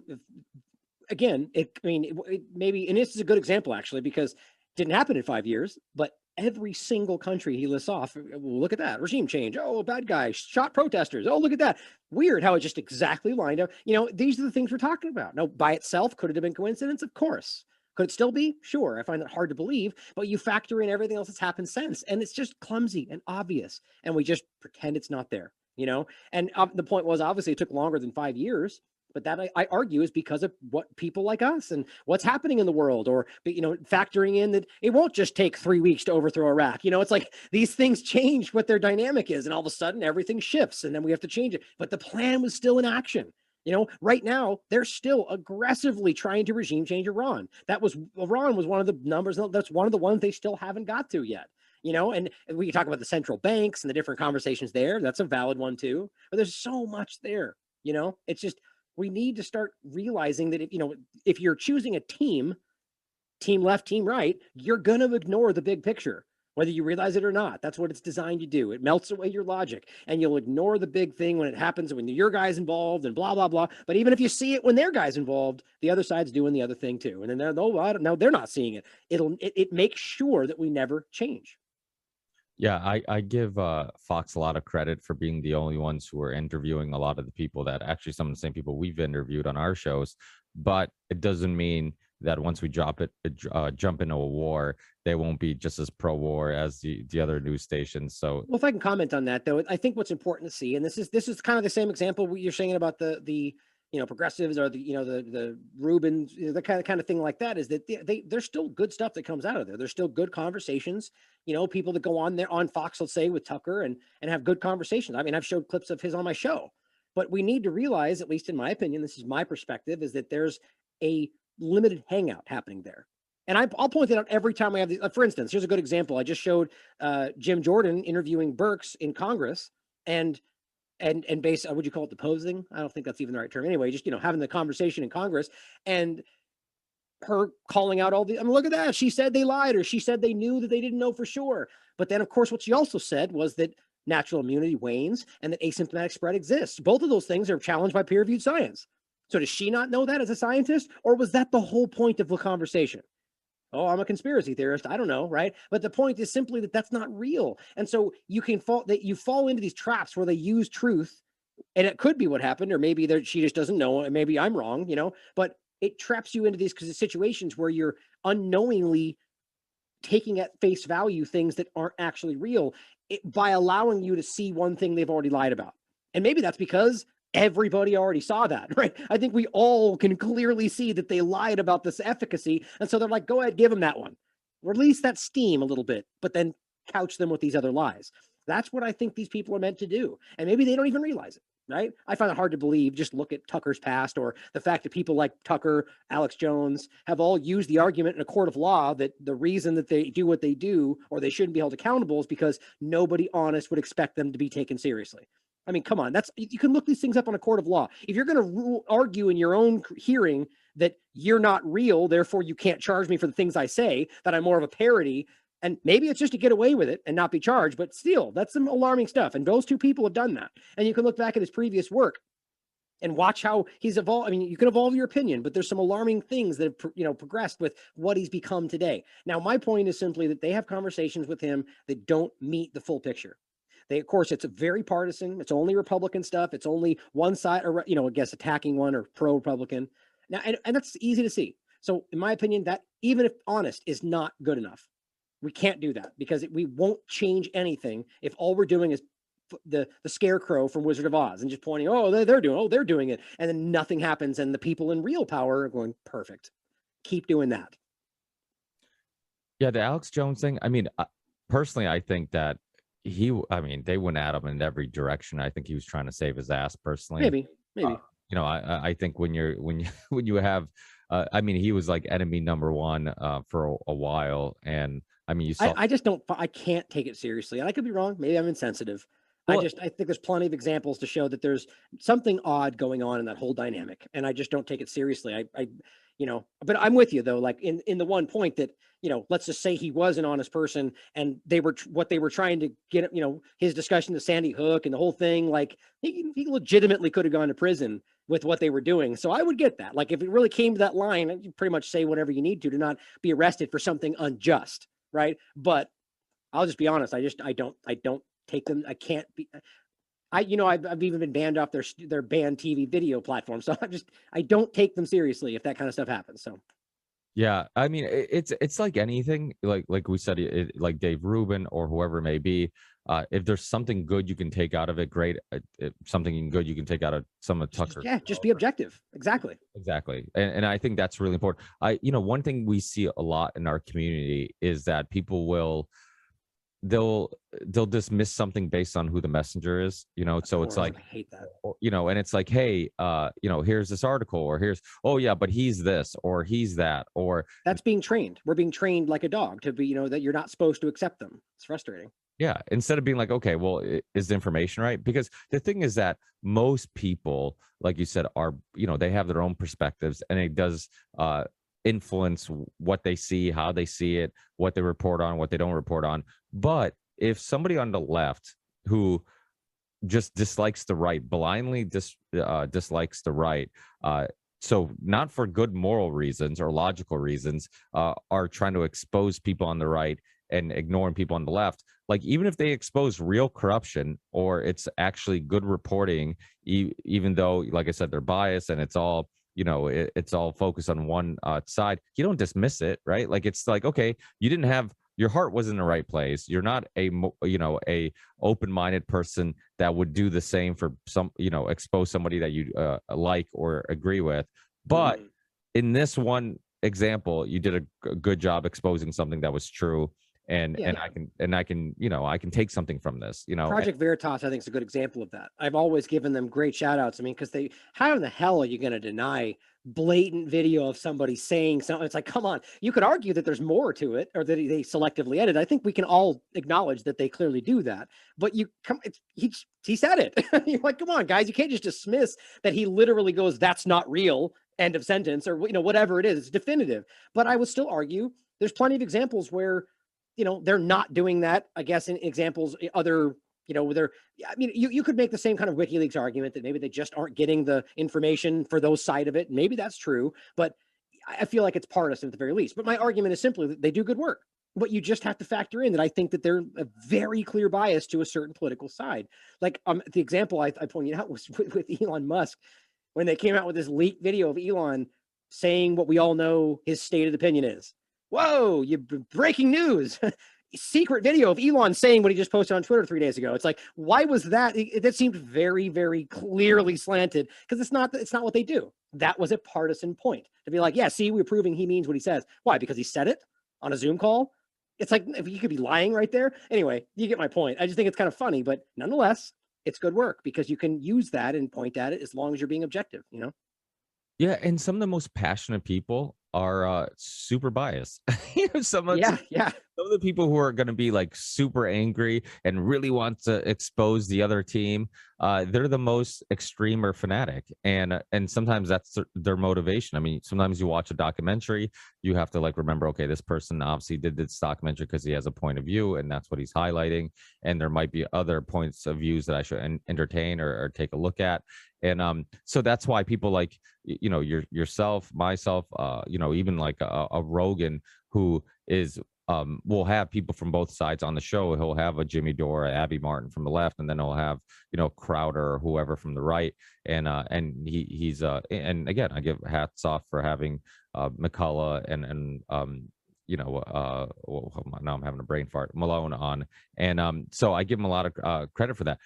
again. Maybe, and this is a good example actually, because it didn't happen in 5 years, but every single country he lists off, well, look at that regime change. Oh, bad guy shot protesters. Oh, look at that. Weird how it just exactly lined up. These are the things we're talking about. Now, by itself, could it have been coincidence? Of course. Could it still be? Sure. I find that hard to believe, but you factor in everything else that's happened since, and it's just clumsy and obvious, and we just pretend it's not there, And the point was, obviously, it took longer than 5 years. But that I argue is because of what people like us and what's happening in the world, or, factoring in that it won't just take 3 weeks to overthrow Iraq. It's like these things change what their dynamic is, and all of a sudden everything shifts, and then we have to change it. But the plan was still in action. Right now they're still aggressively trying to regime change Iran. Iran was one of the numbers. That's one of the ones they still haven't got to yet. And we can talk about the central banks and the different conversations there. That's a valid one too. But there's so much there. It's just, we need to start realizing that if you're choosing a team left, team right, you're going to ignore the big picture, whether you realize it or not. That's what it's designed to do. It melts away your logic, and you'll ignore the big thing when it happens, when your guy's involved and blah, blah, blah. But even if you see it when their guy's involved, the other side's doing the other thing too. And then they're not seeing it. It makes sure that we never change. Yeah, I give Fox a lot of credit for being the only ones who are interviewing a lot of the people that actually, some of the same people we've interviewed on our shows. But it doesn't mean that once we jump into a war, they won't be just as pro-war as the other news stations. So, well, if I can comment on that, though, I think what's important to see, and this is kind of the same example you're saying about the progressives, or the Rubens, the kind of thing like that, is that there's still good stuff that comes out of there. There's still good conversations, people that go on there on Fox, let's say, with Tucker and have good conversations. I mean, I've showed clips of his on my show, but we need to realize, at least in my opinion, this is my perspective, is that there's a limited hangout happening there. And I'll point that out every time we have these. For instance, here's a good example. I just showed Jim Jordan interviewing Birx in Congress, and would you call it deposing? I don't think that's even the right term. Anyway, just having the conversation in Congress, and her calling out all look at that. She said they lied, or she said they knew that they didn't know for sure. But then, of course, what she also said was that natural immunity wanes and that asymptomatic spread exists. Both of those things are challenged by peer-reviewed science. So does she not know that as a scientist, or was that the whole point of the conversation? Oh, I'm a conspiracy theorist. I don't know, right? But the point is simply that that's not real. And so you fall into these traps where they use truth, and it could be what happened, or maybe she just doesn't know, and maybe I'm wrong, but it traps you into these situations where you're unknowingly taking at face value things that aren't actually real, by allowing you to see one thing they've already lied about. And maybe that's because everybody already saw that, right? I think we all can clearly see that they lied about this efficacy. And so they're like, go ahead, give them that one. Release that steam a little bit, but then couch them with these other lies. That's what I think these people are meant to do. And maybe they don't even realize it, right? I find it hard to believe. Just look at Tucker's past, or the fact that people like Tucker, Alex Jones, have all used the argument in a court of law that the reason that they do what they do, or they shouldn't be held accountable, is because nobody honest would expect them to be taken seriously. I mean, come on, you can look these things up on a court of law. If you're going to argue in your own hearing that you're not real, therefore you can't charge me for the things I say, that I'm more of a parody, And maybe it's just to get away with it and not be charged, but still, that's some alarming stuff. And those two people have done that. And you can look back at his previous work and watch how he's evolved. I mean, you can evolve your opinion, but there's some alarming things that have, progressed with what he's become today. Now, my point is simply that they have conversations with him that don't meet the full picture. Of course, it's a very partisan. It's only Republican stuff. It's only one side, or I guess attacking one or pro-Republican. Now, and that's easy to see. So, in my opinion, that even if honest is not good enough. We can't do that because we won't change anything if all we're doing is the scarecrow from Wizard of Oz and just pointing, they're doing it, and then nothing happens, and the people in real power are going, perfect. Keep doing that. Yeah, the Alex Jones thing. I mean, personally, I think that they went at him in every direction. I think he was trying to save his ass personally. Maybe. I think when you have, he was like enemy number one for a while, and I mean, you saw. I can't take it seriously, and I could be wrong. Maybe I'm insensitive. Well, I think there's plenty of examples to show that there's something odd going on in that whole dynamic, and I just don't take it seriously. But I'm with you though. Like in the one point that let's just say he was an honest person, and they were trying to get his discussion to Sandy Hook and the whole thing. Like he legitimately could have gone to prison with what they were doing. So I would get that. Like if it really came to that line, you pretty much say whatever you need to not be arrested for something unjust, right? But I'll just be honest. I don't take them. I can't be. I've even been banned off their banned TV video platform. So I don't take them seriously if that kind of stuff happens. So. Yeah, I mean, it's like anything, like we said, like Dave Rubin or whoever it may be. If there's something good you can take out of it, great. Something good you can take out of some of Tucker. Just be objective. Exactly. And I think that's really important. One thing we see a lot in our community is that people they'll dismiss something based on who the messenger is, so it's like, I hate that. And it's like, hey, here's this article, or here's, oh yeah, but he's this or he's that, or that's being trained. We're being trained like a dog to be, that you're not supposed to accept them. It's frustrating. Yeah, instead of being like, okay, well, is the information right? Because the thing is that most people, like you said, are, they have their own perspectives, and it does influence what they see, how they see it, what they report on, what they don't report on. But if somebody on the left who just dislikes the right, blindly dislikes the right, so not for good moral reasons or logical reasons, are trying to expose people on the right and ignoring people on the left, like even if they expose real corruption or it's actually good reporting, even though, like I said, they're biased and it's all, it's all focused on one side, you don't dismiss it, right? Like it's like, okay, your heart was in the right place. You're not a open-minded person that would do the same for some, expose somebody that you like or agree with. But in this one example, you did a good job exposing something that was true. And I can take something from this, Project Veritas, I think, is a good example of that. I've always given them great shout outs. I mean, because how in the hell are you going to deny blatant video of somebody saying something? It's like, come on, you could argue that there's more to it, or that they selectively edit. I think we can all acknowledge that they clearly do that, but he said it. You're like, come on, guys, you can't just dismiss that he literally goes, that's not real, end of sentence, or whatever it is. It's definitive. But I would still argue there's plenty of examples where they're not doing that. I guess in examples, you could make the same kind of WikiLeaks argument that maybe they just aren't getting the information for those side of it. Maybe that's true, but I feel like it's partisan at the very least. But my argument is simply that they do good work. But you just have to factor in that I think that they're a very clear bias to a certain political side. Like the example I pointed out was with Elon Musk, when they came out with this leaked video of Elon saying what we all know his stated opinion is. Whoa, breaking news. Secret video of Elon saying what he just posted on Twitter 3 days ago. It's like, why was that? That seemed very, very clearly slanted, because it's not what they do. That was a partisan point to be like, yeah, see, we're proving he means what he says. Why? Because he said it on a Zoom call. It's like, if you could be lying right there. Anyway, you get my point. I just think it's kind of funny, but nonetheless, it's good work because you can use that and point at it as long as you're being objective, Yeah, and some of the most passionate people are super biased. Yeah. some of the people who are going to be like super angry and really want to expose the other team, they're the most extreme or fanatic, and sometimes that's their motivation. I mean, sometimes you watch a documentary, you have to like remember, okay, this person obviously did this documentary because he has a point of view, and that's what he's highlighting. And there might be other points of views that I should entertain or take a look at. And so that's why people like yourself, myself, even like a Rogan who is we'll have people from both sides on the show. He'll have a Jimmy Dore, Abby Martin from the left, and then he'll have Crowder or whoever from the right. And he's and again, I give hats off for having McCullough and well, now I'm having a brain fart, Malone on, and so I give him a lot of credit for that.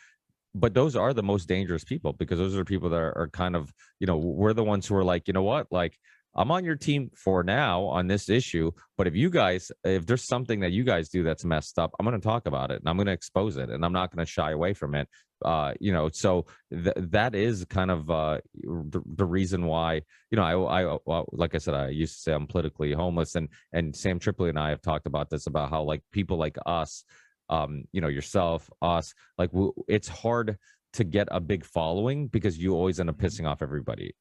But those are the most dangerous people, because those are people that are kind of, we're the ones who are like, you know what, like, I'm on your team for now on this issue, but if there's something that you guys do that's messed up, I'm going to talk about it and I'm going to expose it, and I'm not going to shy away from it. So that is kind of the reason why, like I said, I used to say I'm politically homeless, and Sam Tripoli and I have talked about this, about how like people like us, yourself, us, like it's hard to get a big following because you always end up pissing off everybody,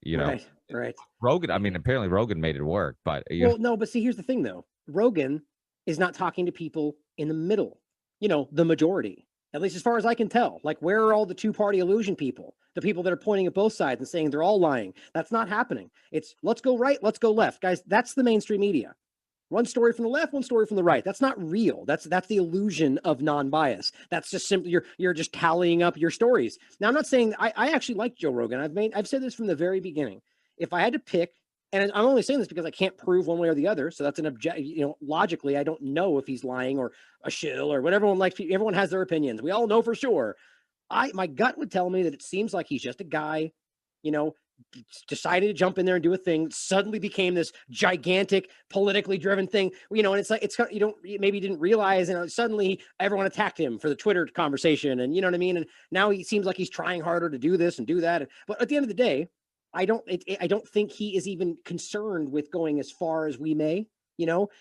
Right. Rogan, I mean, apparently Rogan made it work, but no, but see, here's the thing though. Rogan is not talking to people in the middle, the majority, at least as far as I can tell. Like, where are all the two-party illusion people? The people that are pointing at both sides and saying they're all lying. That's not happening. It's let's go right, let's go left. Guys, that's the mainstream media. One story from the left, one story from the right. That's not real. That's the illusion of non-bias. That's just simply you're just tallying up your stories. Now, I'm not saying I actually like Joe Rogan. I've said this from the very beginning. If I had to pick, and I'm only saying this because I can't prove one way or the other, so that's an object. Logically, I don't know if he's lying or a shill or what everyone likes. Everyone has their opinions. We all know for sure. My gut would tell me that it seems like he's just a guy, decided to jump in there and do a thing, suddenly became this gigantic politically driven thing, and it's like, maybe didn't realize, and suddenly everyone attacked him for the Twitter conversation, and you know what I mean? And now he seems like he's trying harder to do this and do that. But at the end of the day, I don't think he is even concerned with going as far as we may,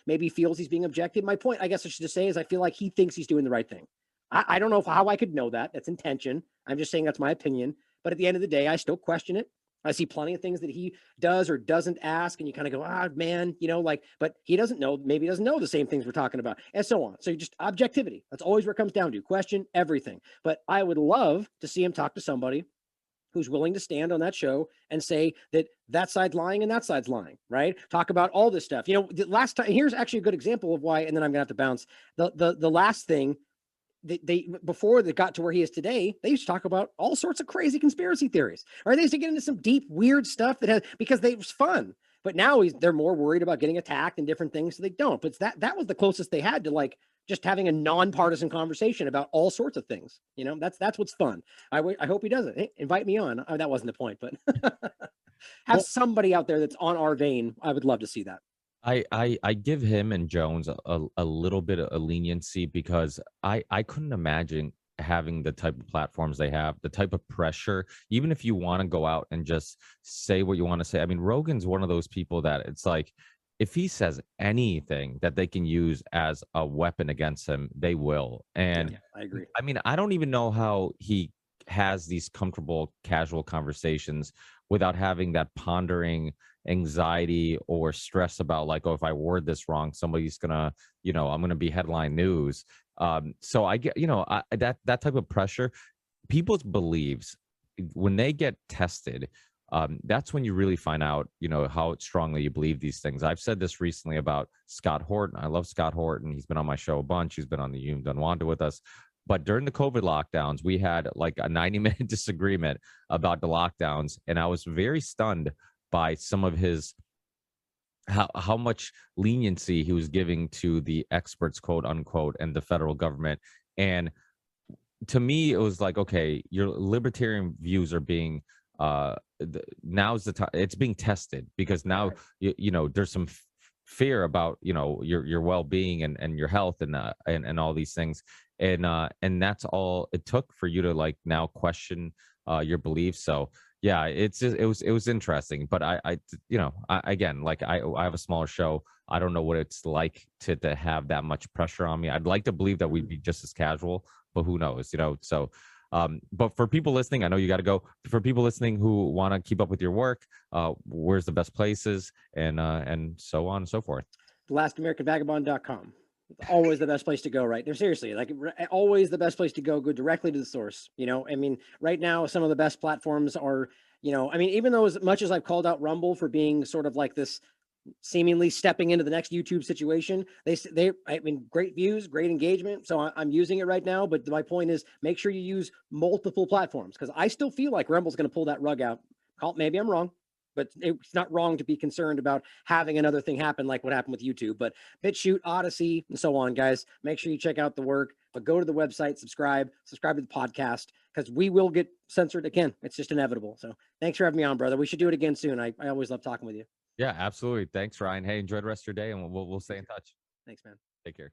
maybe feels he's being objective. My point, I guess I should just say, is I feel like he thinks he's doing the right thing. I don't know how I could know that. That's intention. I'm just saying that's my opinion. But at the end of the day, I still question it. I see plenty of things that he does or doesn't ask, and you kind of go, man, but he doesn't know, maybe he doesn't know the same things we're talking about, and so on. So just objectivity. That's always where it comes down to. Question everything. But I would love to see him talk to somebody who's willing to stand on that show and say that side's lying and that side's lying, right? Talk about all this stuff. The last time, here's actually a good example of why, and then I'm gonna have to bounce. The last thing, they before they got to where he is today, they used to talk about all sorts of crazy conspiracy theories, or they used to get into some deep, weird stuff because it was fun. But now they're more worried about getting attacked and different things, so they don't. But that was the closest they had to like just having a nonpartisan conversation about all sorts of things. That's what's fun. I hope he does it. Hey, invite me on. That wasn't the point, but have somebody out there that's on our vein. I would love to see that. I give him and Jones a little bit of leniency, because I couldn't imagine having the type of platforms they have, the type of pressure, even if you want to go out and just say what you want to say. I mean, Rogan's one of those people that it's like, if he says anything that they can use as a weapon against him, they will. And yeah, I agree. I mean, I don't even know how he has these comfortable, casual conversations without having that pondering anxiety or stress about like, oh, if I word this wrong, somebody's gonna, I'm gonna be headline news. So I get, that type of pressure, people's beliefs, when they get tested, that's when you really find out, how strongly you believe these things. I've said this recently about Scott Horton. I love Scott Horton. He's been on my show a bunch. He's been on the You Done Wanda with us. But during the COVID lockdowns, we had like a 90-minute disagreement about the lockdowns. And I was very stunned by some of his, how much leniency he was giving to the experts, quote unquote, and the federal government. And to me, it was like, okay, your libertarian views are being, now's the time, it's being tested, because now, there's some fear about, your well-being and your health and all these things. And that's all it took for you to like now question your beliefs. So yeah, it's just it was interesting, but you know, again, like I have a smaller show. I don't know what it's like to have that much pressure on me. I'd like to believe that we'd be just as casual, but who knows, you know? So, but for people listening, I know you got to go. For people listening who want to keep up with your work, where's the best places, and so on and so forth. TheLastAmericanVagabond.com. Always the best place to go, right there. Seriously, like always the best place to go directly to the source. You know, I mean, right now, some of the best platforms are, you know, I mean, even though as much as I've called out Rumble for being sort of like this seemingly stepping into the next YouTube situation, I mean, great views, great engagement. So I'm using it right now. But my point is, make sure you use multiple platforms, because I still feel like Rumble's going to pull that rug out. Maybe I'm wrong, but it's not wrong to be concerned about having another thing happen like what happened with YouTube. But BitChute, Odyssey, and so on, guys, make sure you check out the work. But go to the website, subscribe to the podcast, because we will get censored again. It's just inevitable. So thanks for having me on, brother. We should do it again soon. I always love talking with you. Yeah, absolutely. Thanks, Ryan. Hey, enjoy the rest of your day, and we'll stay in touch. Thanks, man. Take care.